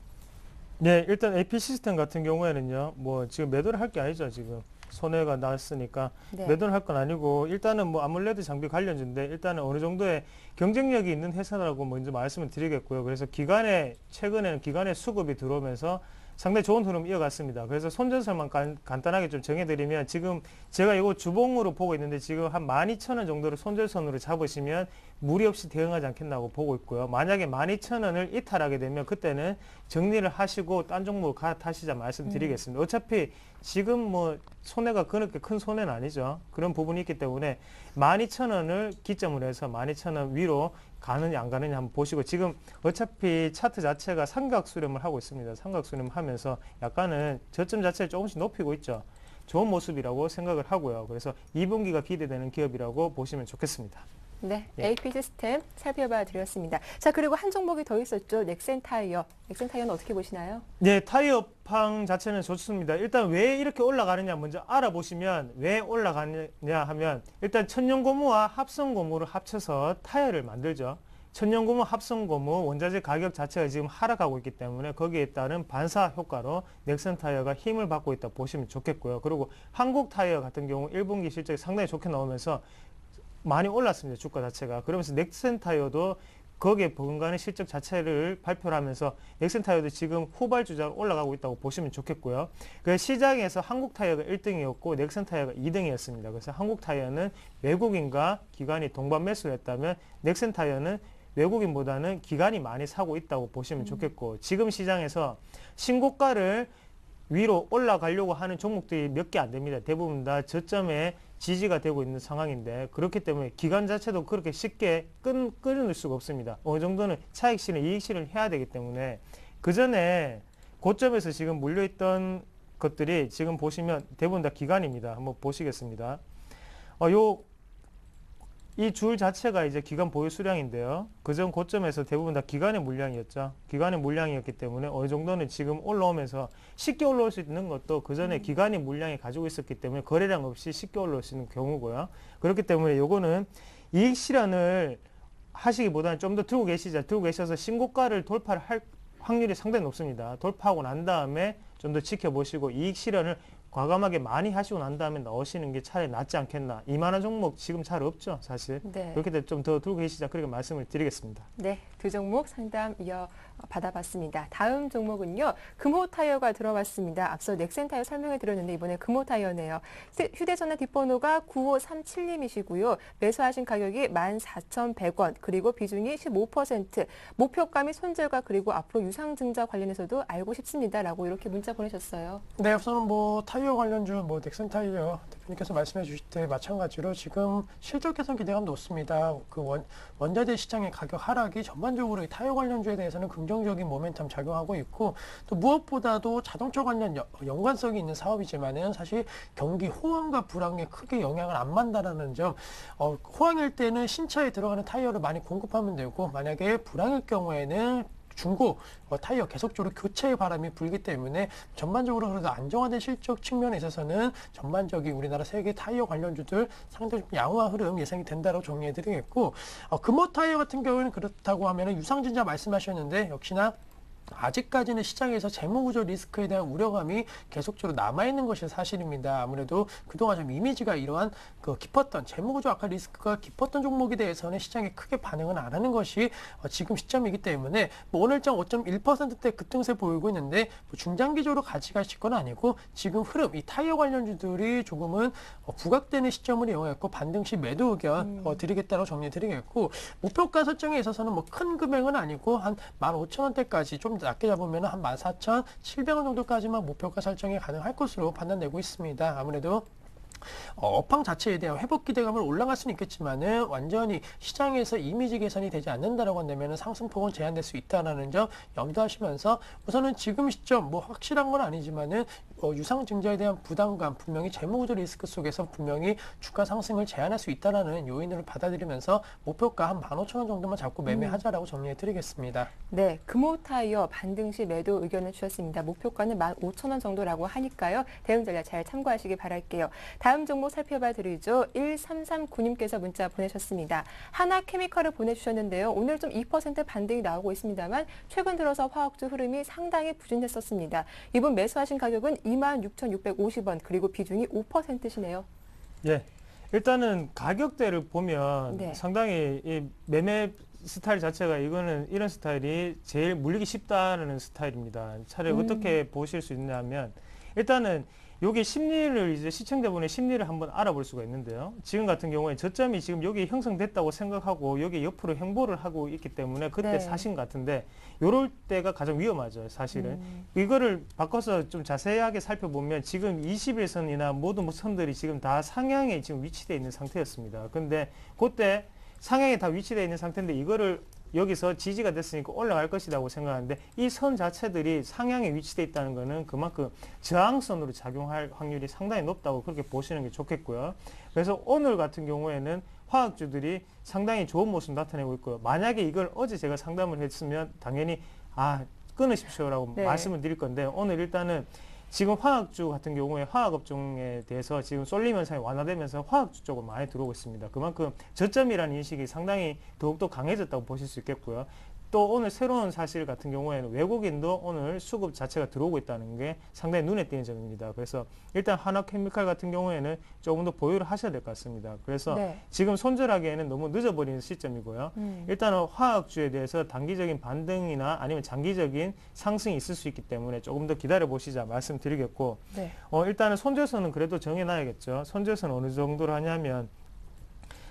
네, 일단 AP시스템 같은 경우에는요, 지금 매도를 할 게 아니죠, 지금. 손해가 났으니까 네. 매도를 할 건 아니고, 일단은 아몰레드 장비 관련주인데 일단은 어느 정도의 경쟁력이 있는 회사라고 먼저 말씀을 드리겠고요. 그래서 최근에는 기관의 수급이 들어오면서 상당히 좋은 흐름 이어갔습니다. 그래서 손절설만 간단하게 좀 정해드리면, 지금 제가 이거 주봉으로 보고 있는데 지금 한 12,000원 정도를 손절선으로 잡으시면 무리 없이 대응하지 않겠나고 보고 있고요. 만약에 12,000원을 이탈하게 되면 그때는 정리를 하시고 딴 종목으로 갈아타시자 말씀드리겠습니다. 어차피 지금 손해가 그렇게 큰 손해는 아니죠. 그런 부분이 있기 때문에 12,000원을 기점으로 해서 12,000원 위로 가느냐 안 가느냐 한번 보시고, 지금 어차피 차트 자체가 삼각 수렴을 하고 있습니다. 삼각 수렴을 하면서 약간은 저점 자체를 조금씩 높이고 있죠. 좋은 모습이라고 생각을 하고요. 그래서 2분기가 기대되는 기업이라고 보시면 좋겠습니다. 네, 예. AP시스템 살펴봐 드렸습니다. 자, 그리고 한 종목이 더 있었죠. 넥센타이어. 넥센타이어는 어떻게 보시나요? 네, 타이어팡 자체는 좋습니다. 일단 왜 이렇게 올라가느냐 먼저 알아보시면, 왜 올라가느냐 하면 일단 천연고무와 합성고무를 합쳐서 타이어를 만들죠. 천연고무, 합성고무 원자재 가격 자체가 지금 하락하고 있기 때문에 거기에 따른 반사 효과로 넥센타이어가 힘을 받고 있다 보시면 좋겠고요. 그리고 한국타이어 같은 경우 1분기 실적이 상당히 좋게 나오면서 많이 올랐습니다. 주가 자체가. 그러면서 넥센타이어도 거기에 버금가는 실적 자체를 발표를 하면서 넥센타이어도 지금 후발주자로 올라가고 있다고 보시면 좋겠고요. 그 시장에서 한국타이어가 1등이었고 넥센타이어가 2등이었습니다. 그래서 한국타이어는 외국인과 기관이 동반 매수를 했다면, 넥센타이어는 외국인보다는 기관이 많이 사고 있다고 보시면 좋겠고, 지금 시장에서 신고가를 위로 올라가려고 하는 종목들이 몇 개 안 됩니다. 대부분 다 저점에 지지가 되고 있는 상황인데, 그렇기 때문에 기관 자체도 그렇게 쉽게 끊을 수가 없습니다. 어느 정도는 차익 실현, 이익 실현을 해야 되기 때문에, 그 전에 고점에서 지금 물려있던 것들이 지금 보시면 대부분 다 기관입니다. 한번 보시겠습니다. 이 줄 자체가 이제 기관 보유 수량인데요. 그전 고점에서 대부분 다 기관의 물량이었죠. 기관의 물량이었기 때문에 어느 정도는 지금 올라오면서 쉽게 올라올 수 있는 것도 그 전에 기관의 물량이 가지고 있었기 때문에 거래량 없이 쉽게 올라올 수 있는 경우고요. 그렇기 때문에 요거는 이익 실현을 하시기보다는 좀 더 들고 계셔서 신고가를 돌파를 할 확률이 상당히 높습니다. 돌파하고 난 다음에 좀 더 지켜보시고 이익 실현을 과감하게 많이 하시고 난 다음에 넣으시는 게 차라리 낫지 않겠나. 이만한 종목 지금 잘 없죠, 사실. 네. 그렇게 되면 좀 더 들고 계시자, 그렇게 말씀을 드리겠습니다. 네, 두 종목 상담 받아봤습니다. 다음 종목은요, 금호타이어가 들어왔습니다. 앞서 넥센타이어 설명해 드렸는데 이번에 금호타이어네요. 휴대전화 뒷번호가 9537님이시고요. 매수하신 가격이 14,100원, 그리고 비중이 15%, 목표가 및 손절가 그리고 앞으로 유상증자 관련해서도 알고 싶습니다라고 이렇게 문자 보내셨어요. 네, 우선은 타이어 관련주 넥센타이어 대표님께서 말씀해 주실 때 마찬가지로 지금 실적 개선 기대감 높습니다. 원자재 시장의 가격 하락이 전반적으로 이 타이어 관련주에 대해서는 긍정적인 모멘텀 작용하고 있고, 또 무엇보다도 자동차 관련 연관성이 있는 사업이지만은 사실 경기 호황과 불황에 크게 영향을 안 만다라는 점. 호황일 때는 신차에 들어가는 타이어를 많이 공급하면 되고, 만약에 불황일 경우에는 중고 타이어 계속적으로 교체의 바람이 불기 때문에 전반적으로 그래도 안정화된 실적 측면에 있어서는 전반적인 우리나라 세계 타이어 관련주들 상당히 좀 양호한 흐름 예상이 된다고 정리해드리겠고, 금호 타이어 같은 경우에는 그렇다고 하면 유상증자 말씀하셨는데, 역시나 아직까지는 시장에서 재무구조 리스크에 대한 우려감이 계속적으로 남아있는 것이 사실입니다. 아무래도 그동안 좀 이미지가 이러한 깊었던 재무구조 악화 리스크가 깊었던 종목에 대해서는 시장에 크게 반응은 안 하는 것이 지금 시점이기 때문에 오늘장 5.1%대 급등세 보이고 있는데 중장기적으로 가져가실 건 아니고, 지금 흐름 이 타이어 관련주들이 조금은 부각되는 시점을 이용했고 반등 시 매도 의견 드리겠다고 정리드리겠고, 목표가 설정에 있어서는 뭐 큰 금액은 아니고 한 15,000원대까지 좀 낮게 잡으면 한 14,700원 정도까지만 목표가 설정이 가능할 것으로 판단되고 있습니다. 아무래도 업황 자체에 대한 회복 기대감을 올라갈 수는 있겠지만은 완전히 시장에서 이미지 개선이 되지 않는다라고 한다면 상승폭은 제한될 수 있다라는 점 염두하시면서, 우선은 지금 시점 뭐 확실한 건 아니지만은 유상증자에 대한 부담감, 분명히 재무구조 리스크 속에서 분명히 주가 상승을 제한할 수 있다라는 요인을 받아들이면서 목표가 한 15,000원 정도만 잡고 매매하자라고 정리해드리겠습니다. 네, 금호 타이어 반등 시 매도 의견을 주셨습니다. 목표가는 15,000원 정도라고 하니까요. 대응 전략 잘 참고하시기 바랄게요. 다음 종목 살펴봐 드리죠. 1339님께서 문자 보내셨습니다. 하나케미컬을 보내주셨는데요. 오늘 좀 2% 반등이 나오고 있습니다만 최근 들어서 화학주 흐름이 상당히 부진했었습니다. 이번 매수하신 가격은 26,650원, 그리고 비중이 5%시네요. 예. 일단은 가격대를 보면 네. 상당히 이 매매 스타일 자체가 이런 스타일이 제일 물리기 쉽다는 스타일입니다. 차라리 어떻게 보실 수 있냐면, 일단은 여기 심리를 이제 시청자분의 심리를 한번 알아볼 수가 있는데요. 지금 같은 경우에 저점이 지금 여기 형성됐다고 생각하고 여기 옆으로 행보를 하고 있기 때문에 그때 네. 사신 것 같은데, 요럴 때가 가장 위험하죠, 사실은. 이거를 바꿔서 좀 자세하게 살펴보면 지금 21선이나 모든 선들이 지금 다 상향에 지금 위치되어 있는 상태였습니다. 근데 그때 상향에 다 위치되어 있는 상태인데 이거를 여기서 지지가 됐으니까 올라갈 것이라고 생각하는데, 이 선 자체들이 상향에 위치되어 있다는 것은 그만큼 저항선으로 작용할 확률이 상당히 높다고 그렇게 보시는 게 좋겠고요. 그래서 오늘 같은 경우에는 화학주들이 상당히 좋은 모습 나타내고 있고요. 만약에 이걸 어제 제가 상담을 했으면 당연히 끊으십시오라고 네. 말씀을 드릴 건데, 오늘 일단은 지금 화학주 같은 경우에 화학업종에 대해서 지금 쏠림 현상이 완화되면서 화학주 쪽으로 많이 들어오고 있습니다. 그만큼 저점이라는 인식이 상당히 더욱더 강해졌다고 보실 수 있겠고요. 또 오늘 새로운 사실 같은 경우에는 외국인도 오늘 수급 자체가 들어오고 있다는 게 상당히 눈에 띄는 점입니다. 그래서 일단 하나케미칼 같은 경우에는 조금 더 보유를 하셔야 될 것 같습니다. 그래서 네. 지금 손절하기에는 너무 늦어버리는 시점이고요. 일단은 화학주에 대해서 단기적인 반등이나 아니면 장기적인 상승이 있을 수 있기 때문에 조금 더 기다려 보시자 말씀드리겠고, 네. 일단은 손절선은 그래도 정해놔야겠죠. 손절선 어느 정도로 하냐면,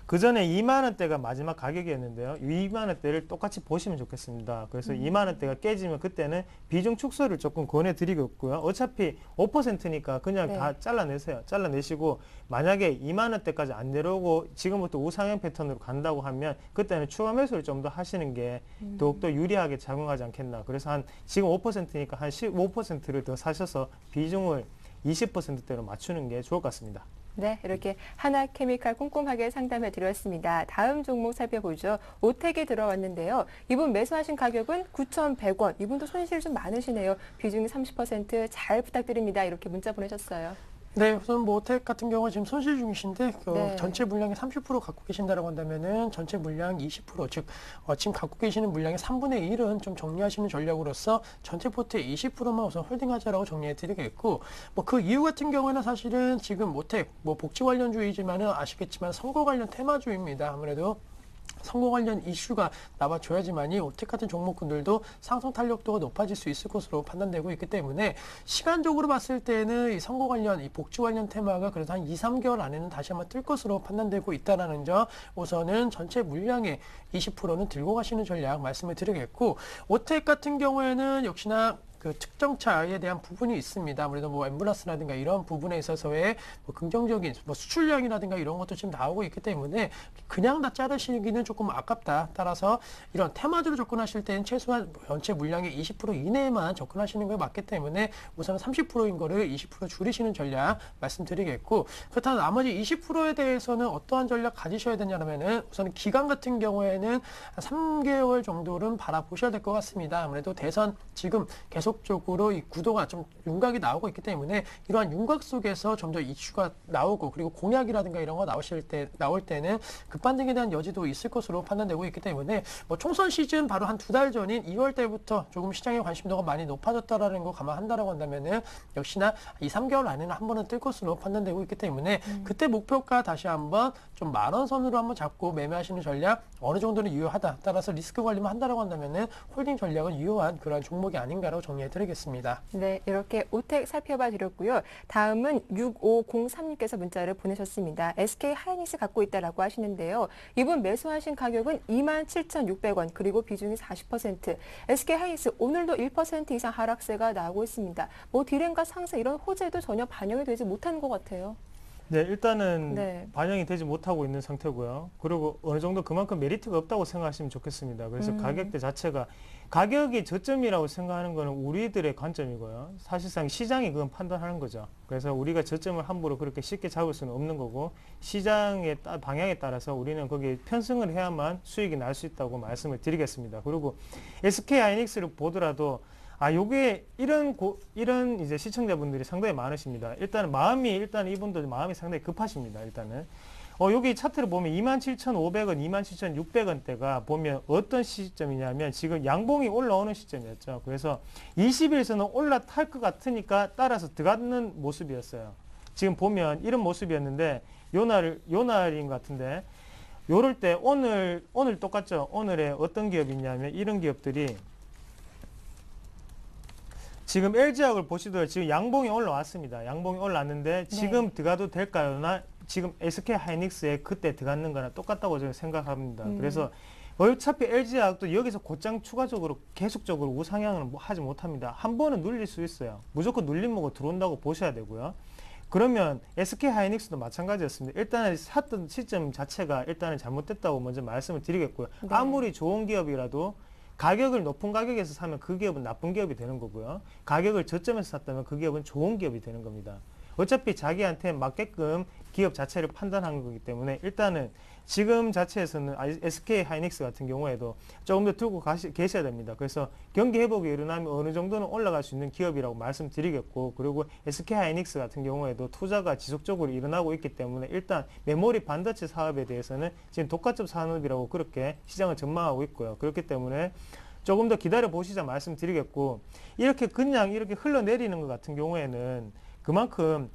그 전에 2만 원대가 마지막 가격이었는데요. 2만 원대를 똑같이 보시면 좋겠습니다. 그래서 2만 원대가 깨지면 그때는 비중 축소를 조금 권해드리겠고요. 어차피 5%니까 그냥 네. 다 잘라내세요. 잘라내시고, 만약에 2만 원대까지 안 내려오고 지금부터 우상향 패턴으로 간다고 하면 그때는 추가 매수를 좀 더 하시는 게 더욱더 유리하게 작용하지 않겠나. 그래서 지금 5%니까 한 15%를 더 사셔서 비중을 20%대로 맞추는 게 좋을 것 같습니다. 네, 이렇게 하나케미칼 꼼꼼하게 상담해 드렸습니다. 다음 종목 살펴보죠. 오텍이 들어왔는데요. 이분 매수하신 가격은 9,100원. 이분도 손실 좀 많으시네요. 비중이 30%잘 부탁드립니다. 이렇게 문자 보내셨어요. 네, 우선 오텍 같은 경우 지금 손실 중이신데 네. 전체 물량의 30% 갖고 계신다라고 한다면은 전체 물량 20%, 즉 지금 갖고 계시는 물량의 3분의 1은 좀 정리하시는 전략으로서 전체 포트의 20%만 우선 홀딩하자라고 정리해드리겠고, 그 이유 같은 경우에는 사실은 지금 오텍 복지 관련주이지만은 아시겠지만 선거 관련 테마주입니다. 아무래도 선거 관련 이슈가 나와줘야지만이 오텍 같은 종목군들도 상승 탄력도가 높아질 수 있을 것으로 판단되고 있기 때문에, 시간적으로 봤을 때는 이 선거 관련, 이 복지 관련 테마가 그래도 한 2, 3개월 안에는 다시 한번 뜰 것으로 판단되고 있다는 점, 우선은 전체 물량의 20%는 들고 가시는 전략 말씀을 드리겠고, 오텍 같은 경우에는 역시나 그 특정차에 대한 부분이 있습니다. 아무래도 뭐 앰뷸런스라든가 이런 부분에 있어서의 뭐 긍정적인 뭐 수출량이라든가 이런 것도 지금 나오고 있기 때문에 그냥 다 자르시기는 조금 아깝다. 따라서 이런 테마주로 접근하실 때는 최소한 전체 물량의 20% 이내에만 접근하시는 게 맞기 때문에 우선 30%인 거를 20% 줄이시는 전략 말씀드리겠고, 그렇다면 나머지 20%에 대해서는 어떠한 전략 가지셔야 되냐면은 우선 기간 같은 경우에는 한 3개월 정도는 바라보셔야 될 것 같습니다. 아무래도 대선 지금 계속적으로 이 구도가 좀 윤곽이 나오고 있기 때문에 이러한 윤곽 속에서 점점 이슈가 나오고, 그리고 공약이라든가 이런 거 나올 때는 급반등에 대한 여지도 있을 것으로 판단되고 있기 때문에 뭐 총선 시즌 바로 한 2달 전인 2월 달부터 조금 시장의 관심도가 많이 높아졌다라는 거 감안한다라고 한다면은 역시나 2, 3개월 안에는 한 번은 뜰 것으로 판단되고 있기 때문에 그때 목표가 다시 한번 좀 10,000원 선으로 한번 잡고 매매하시는 전략 어느 정도는 유효하다. 따라서 리스크 관리만 한다라고 한다면은 홀딩 전략은 유효한 그러한 종목이 아닌가라고 정리해 드리겠습니다. 네, 이렇게 오텍 살펴봐 드렸고요. 다음은 6503님께서 문자를 보내셨습니다. SK 하이닉스 갖고 있다라고 하시는데요. 이분 매수하신 가격은 27,600원, 그리고 비중이 40%. SK 하이닉스 오늘도 1% 이상 하락세가 나오고 있습니다. 뭐 디램과 상승 이런 호재도 전혀 반영이 되지 못하는 것 같아요. 네, 일단은 네. 반영이 되지 못하고 있는 상태고요. 그리고 어느 정도 그만큼 메리트가 없다고 생각하시면 좋겠습니다. 그래서 가격대 자체가 가격이 저점이라고 생각하는 거는 우리들의 관점이고요. 사실상 시장이 그건 판단하는 거죠. 그래서 우리가 저점을 함부로 그렇게 쉽게 잡을 수는 없는 거고, 시장의 방향에 따라서 우리는 거기에 편승을 해야만 수익이 날 수 있다고 말씀을 드리겠습니다. 그리고 SK 하이닉스를 보더라도 요게 이런 이제 시청자분들이 상당히 많으십니다. 일단 이분들 마음이 상당히 급하십니다. 일단은. 여기 차트를 보면 27,500원, 27,600원대가 보면 어떤 시점이냐면 지금 양봉이 올라오는 시점이었죠. 그래서 20일선은 올라탈 것 같으니까 따라서 들어가는 모습이었어요. 지금 보면 이런 모습이었는데, 요 날인 것 같은데, 요럴 때 오늘 똑같죠. 오늘에 어떤 기업이 있냐면 이런 기업들이 지금 LG화학을 보시더라도 지금 양봉이 올라왔습니다. 양봉이 올라왔는데 지금 들어가도 될까요?나 지금 SK 하이닉스에 그때 들어갔는 거나 똑같다고 저는 생각합니다. 그래서 어차피 LG화학도 여기서 곧장 추가적으로 계속적으로 우상향을 하지 못합니다. 한 번은 눌릴 수 있어요. 무조건 눌림 보고 들어온다고 보셔야 되고요. 그러면 SK 하이닉스도 마찬가지였습니다. 일단은 샀던 시점 자체가 일단은 잘못됐다고 먼저 말씀을 드리겠고요. 네. 아무리 좋은 기업이라도 가격을 높은 가격에서 사면 그 기업은 나쁜 기업이 되는 거고요. 가격을 저점에서 샀다면 그 기업은 좋은 기업이 되는 겁니다. 어차피 자기한테 맞게끔 기업 자체를 판단한 거기 때문에 일단은 지금 자체에서는 SK 하이닉스 같은 경우에도 조금 더 들고 계셔야 됩니다. 그래서 경기 회복이 일어나면 어느 정도는 올라갈 수 있는 기업이라고 말씀드리겠고, 그리고 SK 하이닉스 같은 경우에도 투자가 지속적으로 일어나고 있기 때문에 일단 메모리 반도체 사업에 대해서는 지금 독과점 산업이라고 그렇게 시장을 전망하고 있고요. 그렇기 때문에 조금 더 기다려 보시자 말씀드리겠고, 그냥 이렇게 흘러내리는 것 같은 경우에는 그만큼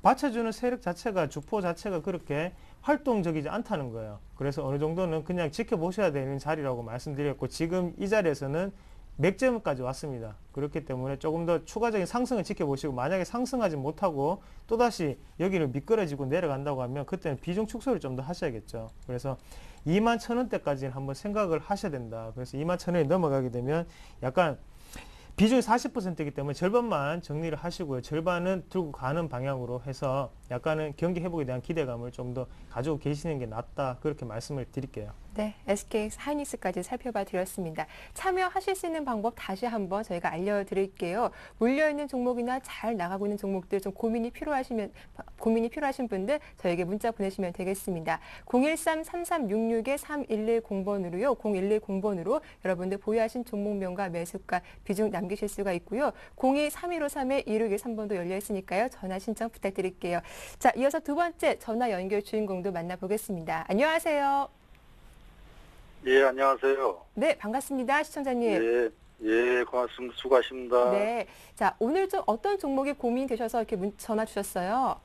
받쳐주는 세력 자체가, 주포 자체가 그렇게 활동적이지 않다는 거예요. 그래서 어느 정도는 그냥 지켜보셔야 되는 자리라고 말씀드렸고, 지금 이 자리에서는 맥점까지 왔습니다. 그렇기 때문에 조금 더 추가적인 상승을 지켜보시고, 만약에 상승하지 못하고 또다시 여기를 미끄러지고 내려간다고 하면 그때는 비중 축소를 좀 더 하셔야겠죠. 그래서 21,000원대까지는 한번 생각을 하셔야 된다. 그래서 21,000원이 넘어가게 되면 약간 비중이 40%이기 때문에 절반만 정리를 하시고요. 절반은 들고 가는 방향으로 해서 약간은 경기 회복에 대한 기대감을 좀 더 가지고 계시는 게 낫다. 그렇게 말씀을 드릴게요. 네, SK 하이닉스까지 살펴봐 드렸습니다. 참여하실 수 있는 방법 다시 한번 저희가 알려드릴게요. 물려있는 종목이나 잘 나가고 있는 종목들 좀 고민이 필요하신 분들 저에게 문자 보내시면 되겠습니다. 013-3366-3110번으로요. 0110번으로 여러분들 보유하신 종목명과 매수가 비중 남기실 수가 있고요. 02-3153-2613번도 열려 있으니까요. 전화 신청 부탁드릴게요. 자, 이어서 두 번째 전화 연결 주인공도 만나보겠습니다. 안녕하세요. 예, 안녕하세요. 네, 반갑습니다. 시청자님. 예, 고맙습니다. 수고하십니다. 네. 자, 오늘 좀 어떤 종목이 고민되셔서 이렇게 전화 주셨어요?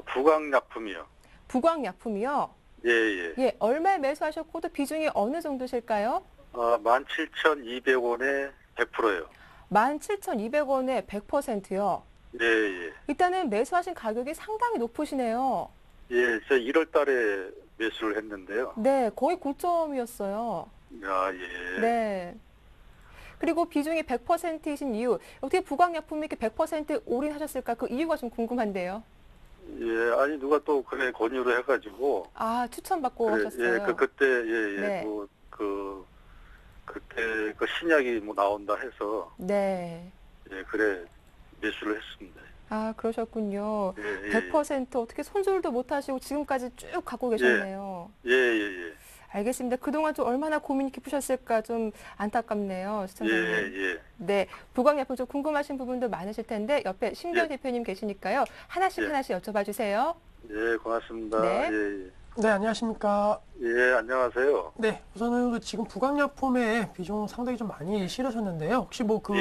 부강약품이요. 부광약품이요? 예. 예, 얼마에 매수하셨고 또 비중이 어느 정도실까요? 17,200원에 100%요. 17,200원에 100%요. 예. 일단은 매수하신 가격이 상당히 높으시네요. 예, 저 1월 달에 매수를 했는데요. 네, 거의 고점이었어요. 예. 네. 그리고 비중이 100%이신 이유, 어떻게 부광약품에 이렇게 100% 올인하셨을까? 그 이유가 좀 궁금한데요. 예, 아니 누가 또 그래 권유를 해가지고 아, 추천받고 그래, 하셨어요? 예, 그때 예, 네. 그때 그 신약이 뭐 나온다 해서 네. 예, 그래 매수를 했습니다. 아, 그러셨군요. 예, 예, 100% 어떻게 손절도 못 하시고 지금까지 쭉 갖고 계셨네요. 예, 예, 예, 알겠습니다. 그동안 좀 얼마나 고민이 깊으셨을까 좀 안타깝네요, 예, 시청자님. 예, 네, 부광약품 좀 궁금하신 부분도 많으실 텐데 옆에 신경 예. 대표님 계시니까요. 하나씩 예. 하나씩 여쭤봐 주세요. 예, 고맙습니다. 네. 예, 네, 안녕하십니까. 예, 안녕하세요. 네, 우선은 그 지금 부광약품에 비중 상당히 좀 많이 실으셨는데요. 혹시 뭐 그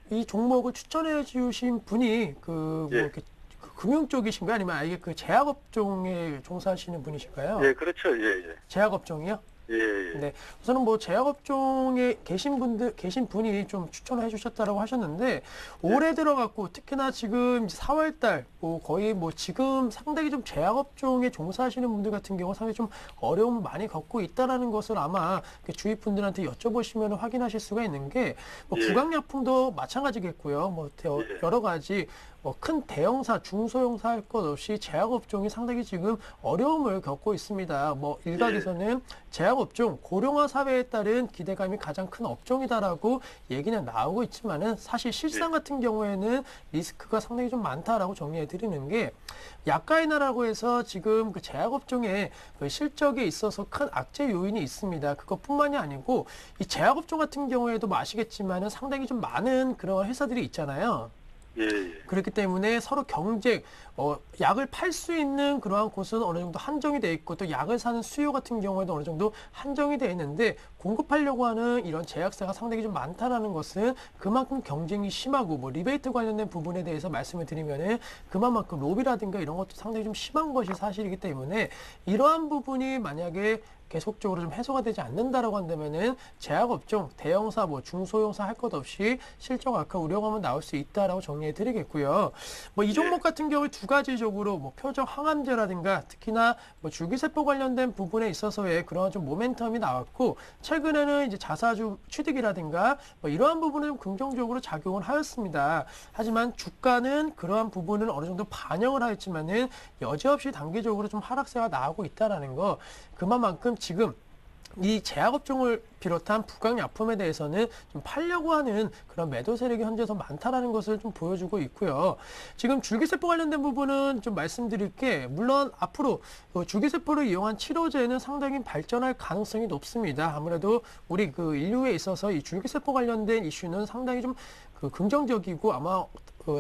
이 예, 종목을 추천해 주신 분이 그 뭐 예. 이렇게 그 금융 쪽이신가요? 아니면 아예 그 제약업종에 종사하시는 분이실까요? 예, 그렇죠. 예, 예, 제약업종이요? 예, 예. 네, 우선은 뭐 제약업종에 계신 분이 좀 추천을 해주셨다라고 하셨는데 올해 들어갔고 특히나 지금 4월달 뭐 거의 뭐 지금 상당히 좀 제약업종에 종사하시는 분들 같은 경우 상당히 좀 어려움을 많이 겪고 있다라는 것을 아마 주위 분들한테 여쭤보시면 확인하실 수가 있는 게 뭐 예. 부광약품도 마찬가지겠고요. 뭐 예. 여러 가지 큰 대형사, 중소형사 할 것 없이 제약업종이 상당히 지금 어려움을 겪고 있습니다. 뭐 일각에서는 제약업종 고령화 사회에 따른 기대감이 가장 큰 업종이다라고 얘기는 나오고 있지만은 사실 실상 같은 경우에는 리스크가 상당히 좀 많다라고 정리해 드리는 게 약가인화라고 해서 지금 그 제약업종의 그 실적에 있어서 큰 악재 요인이 있습니다. 그것뿐만이 아니고 이 제약업종 같은 경우에도 뭐 아시겠지만은 상당히 좀 많은 그런 회사들이 있잖아요. 예, 예. 그렇기 때문에 서로 경쟁, 약을 팔 수 있는 그러한 곳은 어느 정도 한정이 돼 있고 또 약을 사는 수요 같은 경우에도 어느 정도 한정이 돼 있는데 공급하려고 하는 이런 제약사가 상당히 좀 많다라는 것은 그만큼 경쟁이 심하고 뭐 리베이트 관련된 부분에 대해서 말씀을 드리면은 그만큼 로비라든가 이런 것도 상당히 좀 심한 것이 사실이기 때문에 이러한 부분이 만약에 계속적으로 좀 해소가 되지 않는다라고 한다면은 제약업종, 대형사, 뭐 중소형사 할 것 없이 실적 악화 우려감은 나올 수 있다라고 정리해 드리겠고요. 뭐 이 종목 같은 경우에 두 가지적으로 뭐 표적 항암제라든가 특히나 뭐 줄기세포 관련된 부분에 있어서의 그러한 좀 모멘텀이 나왔고 최근에는 이제 자사주 취득이라든가 뭐 이러한 부분은 좀 긍정적으로 작용을 하였습니다. 하지만 주가는 그러한 부분은 어느 정도 반영을 하였지만은 여지없이 단기적으로 좀 하락세가 나오고 있다라는 거 그만큼 지금 이 제약업종을 비롯한 부강약품에 대해서는 좀 팔려고 하는 그런 매도 세력이 현재 더 많다라는 것을 좀 보여주고 있고요. 지금 줄기세포 관련된 부분은 좀 말씀드릴 게 물론 앞으로 줄기세포를 이용한 치료제는 상당히 발전할 가능성이 높습니다. 아무래도 우리 그 인류에 있어서 이 줄기세포 관련된 이슈는 상당히 좀 긍정적이고 아마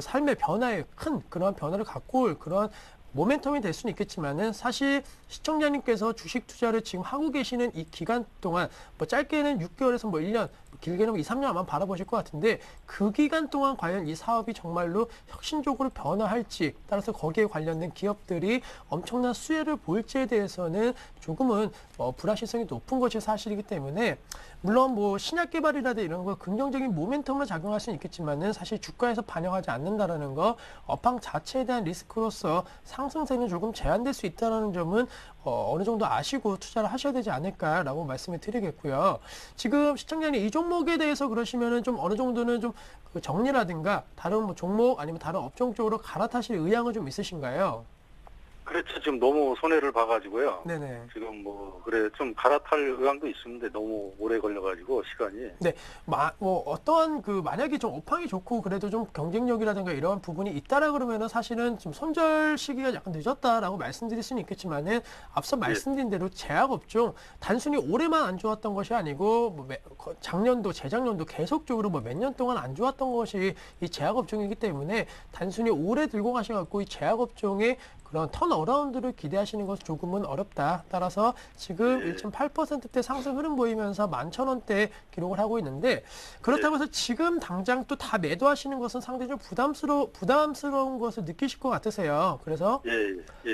삶의 변화에 큰 그러한 변화를 갖고 올 그런 모멘텀이 될 수는 있겠지만은 사실 시청자님께서 주식 투자를 지금 하고 계시는 이 기간 동안 뭐 짧게는 6개월에서 뭐 1년, 길게는 2, 3년 아마 바라보실 것 같은데 그 기간 동안 과연 이 사업이 정말로 혁신적으로 변화할지 따라서 거기에 관련된 기업들이 엄청난 수혜를 볼지에 대해서는 조금은 불확실성이 높은 것이 사실이기 때문에 물론 뭐 신약 개발이라든가 이런 거 긍정적인 모멘텀으로 작용할 수는 있겠지만은 사실 주가에서 반영하지 않는다라는 거 업황 자체에 대한 리스크로서 상승세는 조금 제한될 수 있다는 점은 어느 정도 아시고 투자를 하셔야 되지 않을까라고 말씀을 드리겠고요. 지금 시청자님 이 종목에 대해서 그러시면은 좀 어느 정도는 좀 그 정리라든가 다른 뭐 종목 아니면 다른 업종 쪽으로 갈아타실 의향은 좀 있으신가요? 그렇죠. 지금 너무 손해를 봐가지고요. 네네. 지금 뭐 그래 좀 갈아탈 의향도 있었는데 너무 오래 걸려가지고 시간이. 네, 뭐 어떠한 만약에 좀 업황이 좋고 그래도 좀 경쟁력이라든가 이러한 부분이 있다라 그러면은 사실은 좀 손절 시기가 약간 늦었다라고 말씀드릴 수는 있겠지만은 앞서 말씀드린 대로 제약업종 단순히 올해만 안 좋았던 것이 아니고 뭐 작년도 재작년도 계속적으로 뭐 몇 년 동안 안 좋았던 것이 이 제약업종이기 때문에 단순히 올해 들고 가셔갖고 이 제약업종의 그런 턴어라운드를 기대하시는 것은 조금은 어렵다. 따라서 지금 1.8%대 상승 흐름 보이면서 11,000원대 기록을 하고 있는데 그렇다고 해서 지금 당장 또 다 매도하시는 것은 상당히 좀 부담스러운 것을 느끼실 것 같으세요. 그래서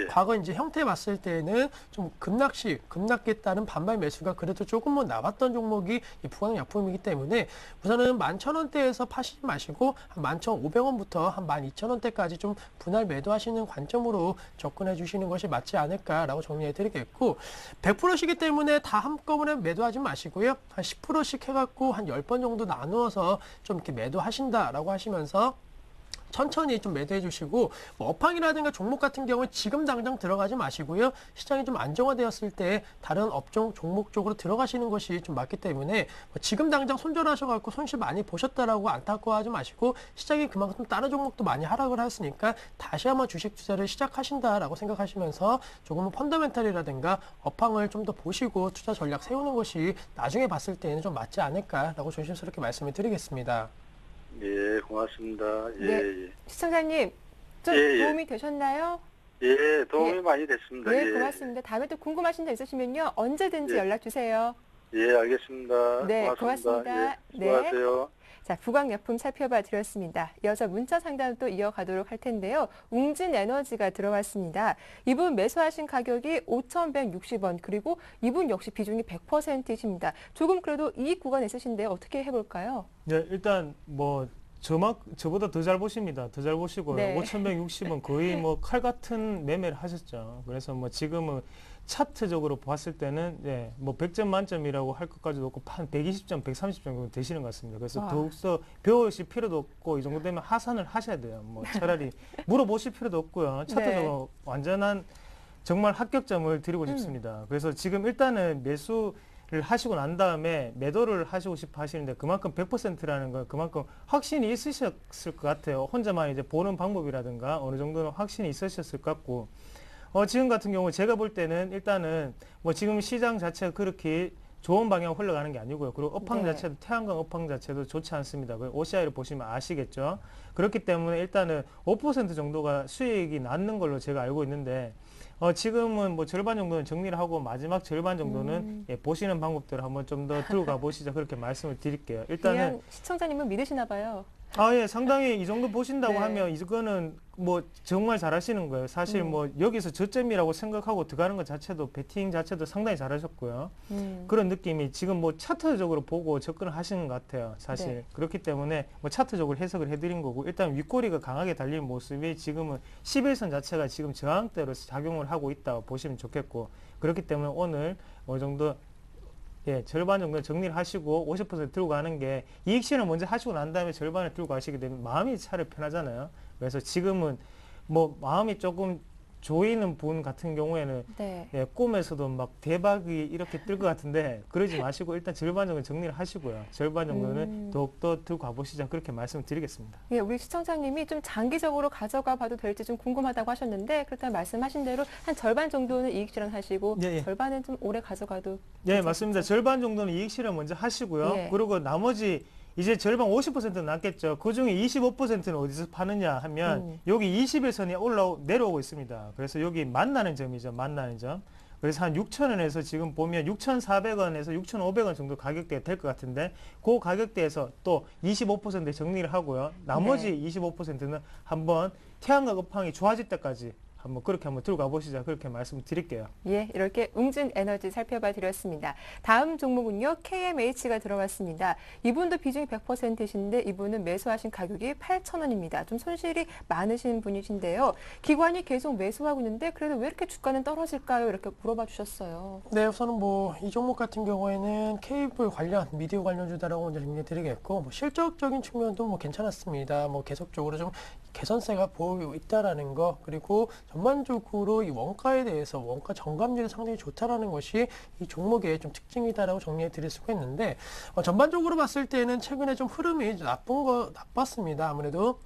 과거 이제 형태 봤을 때는 좀 급락에 따른 반발 매수가 그래도 조금은 나왔던 종목이 이 부강약품이기 때문에 우선은 11,000원대에서 파시지 마시고 한 11,500원부터 한 12,000원대까지 좀 분할 매도하시는 관점으로 접근해 주시는 것이 맞지 않을까라고 정리해 드리겠고 100%시기 때문에 다 한꺼번에 매도하지 마시고요. 한 10%씩 해갖고 한 10번 정도 나누어서 좀 이렇게 매도하신다라고 하시면서 천천히 좀 매도해 주시고 뭐 업황이라든가 종목 같은 경우에 지금 당장 들어가지 마시고요. 시장이 좀 안정화되었을 때 다른 업종 종목 쪽으로 들어가시는 것이 좀 맞기 때문에 뭐 지금 당장 손절하셔갖고 손실 많이 보셨다라고 안타까워하지 마시고 시장이 그만큼 다른 종목도 많이 하락을 했으니까 다시 한번 주식 투자를 시작하신다라고 생각하시면서 조금은 펀더멘탈이라든가 업황을 좀 더 보시고 투자 전략 세우는 것이 나중에 봤을 때는 좀 맞지 않을까라고 조심스럽게 말씀을 드리겠습니다. 예, 고맙습니다. 예, 네. 예. 시청자님, 좀 예, 예. 도움이 되셨나요? 예, 도움이 예. 많이 됐습니다. 네, 예. 고맙습니다. 다음에 또 궁금하신 점 있으시면요. 언제든지 예. 연락 주세요. 예, 알겠습니다. 네, 고맙습니다. 고맙습니다. 예, 수고하세요. 자, 부강약품 살펴봐 드렸습니다. 이어서 문자 상담 또 이어가도록 할 텐데요. 웅진에너지가 들어왔습니다. 이분 매수하신 가격이 5,160원, 그리고 이분 역시 비중이 100%이십니다. 조금 그래도 이익 구간 있으신데 어떻게 해볼까요? 네, 일단 뭐 저보다 더 잘 보십니다. 더 잘 보시고요. 네. 5,160원 거의 뭐 칼 같은 매매를 하셨죠. 그래서 뭐 지금은 차트적으로 봤을 때는 뭐 100점 만점이라고 할 것까지도 없고 한 120점, 130점 정도 되시는 것 같습니다. 그래서 와. 더욱더 배우실 필요도 없고 이 정도 되면 하산을 하셔야 돼요. 뭐 차라리 물어보실 필요도 없고요. 차트적으로 완전한 정말 합격점을 드리고 싶습니다. 그래서 지금 일단은 매수를 하시고 난 다음에 매도를 하시고 싶어 하시는데 그만큼 100%라는 건 그만큼 확신이 있으셨을 것 같아요. 혼자만 이제 보는 방법이라든가 어느 정도는 확신이 있으셨을 것 같고 지금 같은 경우 제가 볼 때는 일단은 뭐 지금 시장 자체가 그렇게 좋은 방향으로 흘러가는 게 아니고요. 그리고 업황 네. 자체도 태양광 업황 자체도 좋지 않습니다. OCI를 보시면 아시겠죠. 그렇기 때문에 일단은 5% 정도가 수익이 남는 걸로 제가 알고 있는데 지금은 뭐 절반 정도는 정리를 하고 마지막 절반 정도는 보시는 방법대로 한번 좀 더 들고 가보시죠. 그렇게 말씀을 드릴게요. 일단은 그냥 시청자님은 믿으시나 봐요. 예, 상당히 이 정도 보신다고 네. 하면 이거는 뭐 정말 잘하시는 거예요. 사실 뭐 여기서 저점이라고 생각하고 들어가는 것 자체도 배팅 자체도 상당히 잘하셨고요. 그런 느낌이 지금 뭐 차트적으로 보고 접근을 하시는 것 같아요. 사실 네. 그렇기 때문에 뭐 차트적으로 해석을 해드린 거고 일단 윗꼬리가 강하게 달리는 모습이 지금은 11선 자체가 지금 저항대로 작용을 하고 있다고 보시면 좋겠고 그렇기 때문에 오늘 어느 정도 절반 정도 정리를 하시고 50% 들고 가는 게 이익 실현 먼저 하시고 난 다음에 절반을 들고 가시게 되면 마음이 차라리 편하잖아요. 그래서 지금은 뭐 마음이 조금 조이는 분 같은 경우에는 네. 꿈에서도 막 대박이 이렇게 뜰 것 같은데 그러지 마시고 일단 절반 정도 정리를 하시고요. 절반 정도는 더욱더 들고 가보시자 그렇게 말씀을 드리겠습니다. 예, 우리 시청자님이 좀 장기적으로 가져가 봐도 될지 좀 궁금하다고 하셨는데 그렇다면 말씀하신 대로 한 절반 정도는 이익 실현하시고 절반은 좀 오래 가져가도 네, 맞습니다. 절반 정도는 이익 실현 먼저 하시고요. 그리고 나머지 이제 절반 50%는 남겠죠. 그중에 25%는 어디서 파느냐 하면 여기 21선이 내려오고 있습니다. 그래서 여기 만나는 점이죠. 만나는 점. 그래서 한 6,000원에서 지금 보면 6,400원에서 6,500원 정도 가격대가 될 것 같은데 그 가격대에서 또 25% 정리를 하고요. 나머지 25%는 한번 태양광 업황이 좋아질 때까지 그렇게 한번 들고 가보시자 그렇게 말씀드릴게요. 예, 이렇게 웅진 에너지 살펴봐 드렸습니다. 다음 종목은요, KMH가 들어왔습니다. 이분도 비중이 100%이신데 이분은 매수하신 가격이 8,000원입니다. 좀 손실이 많으신 분이신데요. 기관이 계속 매수하고 있는데 그래도 왜 이렇게 주가는 떨어질까요? 이렇게 물어봐 주셨어요. 네, 우선은 뭐 이 종목 같은 경우에는 케이블 관련, 미디어 관련주다라고 먼저 정리해 드리겠고 뭐 실적적인 측면도 뭐 괜찮았습니다. 뭐 계속적으로 좀 개선세가 보이고 있다라는 거 그리고 전반적으로 이 원가에 대해서 원가 정감률이 상당히 좋다라는 것이 이 종목의 좀 특징이다라고 정리해 드릴 수가 있는데 전반적으로 봤을 때는 최근에 좀 흐름이 나빴습니다. 아무래도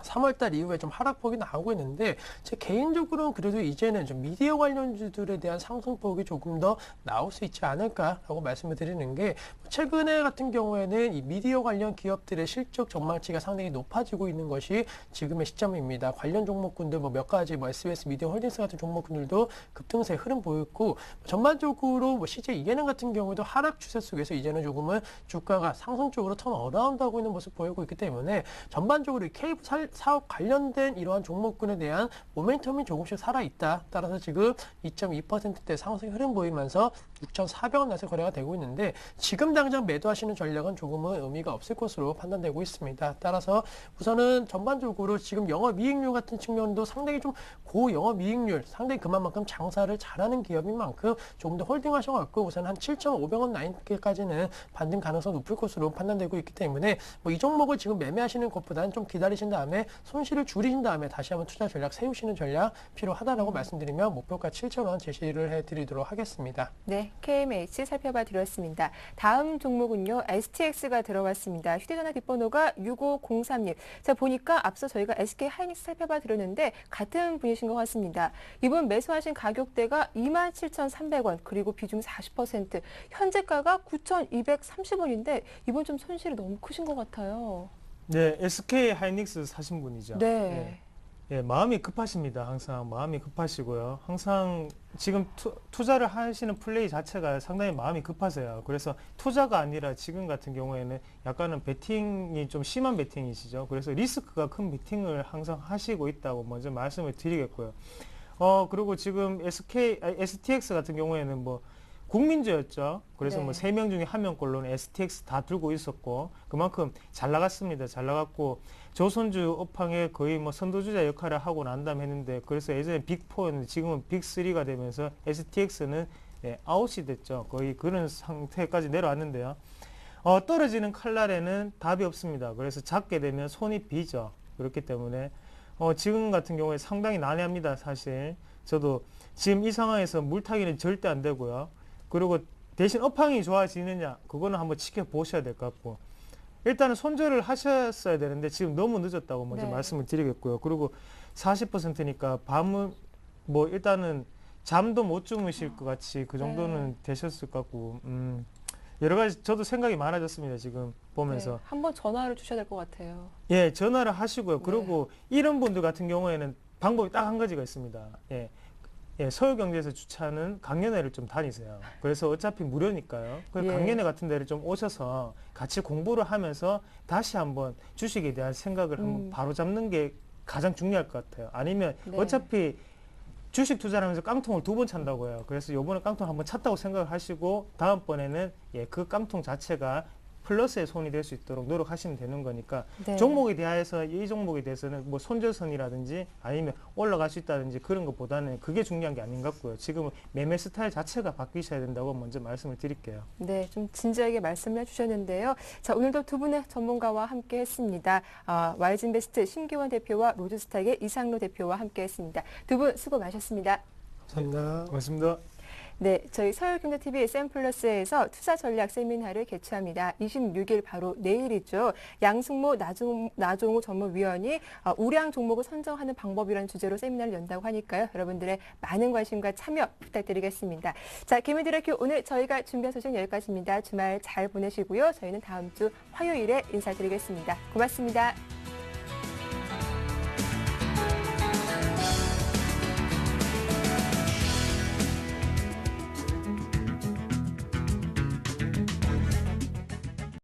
3월달 이후에 좀 하락폭이 나오고 있는데 제 개인적으로는 그래도 이제는 좀 미디어 관련주들에 대한 상승폭이 조금 더 나올 수 있지 않을까라고 말씀을 드리는 게 최근에 같은 경우에는 이 미디어 관련 기업들의 실적 전망치가 상당히 높아지고 있는 것이 지금의 시점입니다. 관련 종목군들 뭐 몇 가지 SBS 미디어 홀딩스 같은 종목군들도 급등세 흐름 보였고 전반적으로 뭐 CJ ENM 같은 경우도 하락 추세 속에서 이제는 조금은 주가가 상승 쪽으로 턴 어라운드 하고 있는 모습 보이고 있기 때문에 전반적으로 이 케이블 사업 관련된 이러한 종목군에 대한 모멘텀이 조금씩 살아있다. 따라서 지금 2.2%대 상승 흐름 보이면서 6,400원 나서 거래가 되고 있는데 지금 당장 매도하시는 전략은 조금은 의미가 없을 것으로 판단되고 있습니다. 따라서 우선은 전반적으로 지금 영업이익률 같은 측면도 상당히 좀 고영업이익률, 상당히 그만큼 장사를 잘하는 기업인 만큼 조금 더 홀딩하셔갖고 우선 한 7,500원 라인까지는 반등 가능성 높을 것으로 판단되고 있기 때문에 뭐 이 종목을 지금 매매하시는 것보다는 좀 기다리신 다음에 손실을 줄이신 다음에 다시 한번 투자 전략 세우시는 전략 필요하다라고 말씀드리며 목표가 7,000원 제시를 해드리도록 하겠습니다. 네, KMH 살펴봐 드렸습니다. 다음 종목은요, STX가 들어왔습니다. 휴대전화 뒷번호가 6503님. 자, 보니까 앞서 저희가 SK 하이닉스 살펴봐 드렸는데 같은 분이신 것 같습니다. 이번 매수하신 가격대가 27,300원, 그리고 비중 40%, 현재가가 9,230원인데 이번 좀 손실이 너무 크신 것 같아요. 네, SK 하이닉스 사신 분이죠. 네. 예, 마음이 급하십니다. 항상 마음이 급하시고요. 항상 지금 투자를 하시는 플레이 자체가 상당히 마음이 급하세요. 그래서 투자가 아니라 지금 같은 경우에는 약간은 베팅이 좀 심한 베팅이시죠. 그래서 리스크가 큰 베팅을 항상 하시고 있다고 먼저 말씀을 드리겠고요. 그리고 지금 STX 같은 경우에는 뭐 국민주였죠. 그래서 네. 뭐 3명 중에 1명꼴로는 STX 다 들고 있었고 그만큼 잘 나갔습니다. 잘 나갔고 조선주 업황에 거의 뭐 선도주자 역할을 하고 난 다음에 했는데 그래서 예전에 빅4였는데 지금은 빅3가 되면서 STX는 아웃이 됐죠. 거의 그런 상태까지 내려왔는데요. 떨어지는 칼날에는 답이 없습니다. 그래서 잡게 되면 손이 비죠. 그렇기 때문에 지금 같은 경우에 상당히 난해합니다. 사실 저도 지금 이 상황에서 물타기는 절대 안 되고요. 그리고 대신 업황이 좋아지느냐 그거는 한번 지켜보셔야 될 것 같고 일단은 손절을 하셨어야 되는데 지금 너무 늦었다고 먼저 말씀을 드리겠고요. 그리고 40%니까 밤은 뭐 일단은 잠도 못 주무실 것 같이 그 정도는 되셨을 것 같고 여러 가지 저도 생각이 많아졌습니다. 지금 보면서. 네, 한번 전화를 주셔야 될 것 같아요. 예, 전화를 하시고요. 그리고 이런 분들 같은 경우에는 방법이 딱 한 가지가 있습니다. 서울경제에서 주최하는 강연회를 좀 다니세요. 그래서 어차피 무료니까요. 강연회 같은 데를 좀 오셔서 같이 공부를 하면서 다시 한번 주식에 대한 생각을 한번 바로 잡는 게 가장 중요할 것 같아요. 아니면 어차피 주식 투자를 하면서 깡통을 2번 찬다고 해요. 그래서 요번에 깡통 한번 찼다고 생각을 하시고 다음번에는 그 깡통 자체가 플러스의 손이 될 수 있도록 노력하시면 되는 거니까 종목에 대해서 이 종목에 대해서는 뭐 손절선이라든지 아니면 올라갈 수 있다든지 그런 것보다는 그게 중요한 게 아닌 것 같고요. 지금은 매매 스타일 자체가 바뀌셔야 된다고 먼저 말씀을 드릴게요. 네, 좀 진지하게 말씀을 해주셨는데요. 자, 오늘도 두 분의 전문가와 함께 했습니다. 와이즈인베스트 심기원 대표와 로즈스탁의 이상로 대표와 함께 했습니다. 두 분 수고 많으셨습니다. 감사합니다. 고맙습니다. 네, 저희 서울경제TV 샘플러스에서 투자 전략 세미나를 개최합니다. 26일 바로 내일이죠. 양승모 나종호 전문위원이 우량 종목을 선정하는 방법이라는 주제로 세미나를 연다고 하니까요. 여러분들의 많은 관심과 참여 부탁드리겠습니다. 자, 개미디레큐 오늘 저희가 준비한 소식 여기까지입니다. 주말 잘 보내시고요. 저희는 다음 주 화요일에 인사드리겠습니다. 고맙습니다.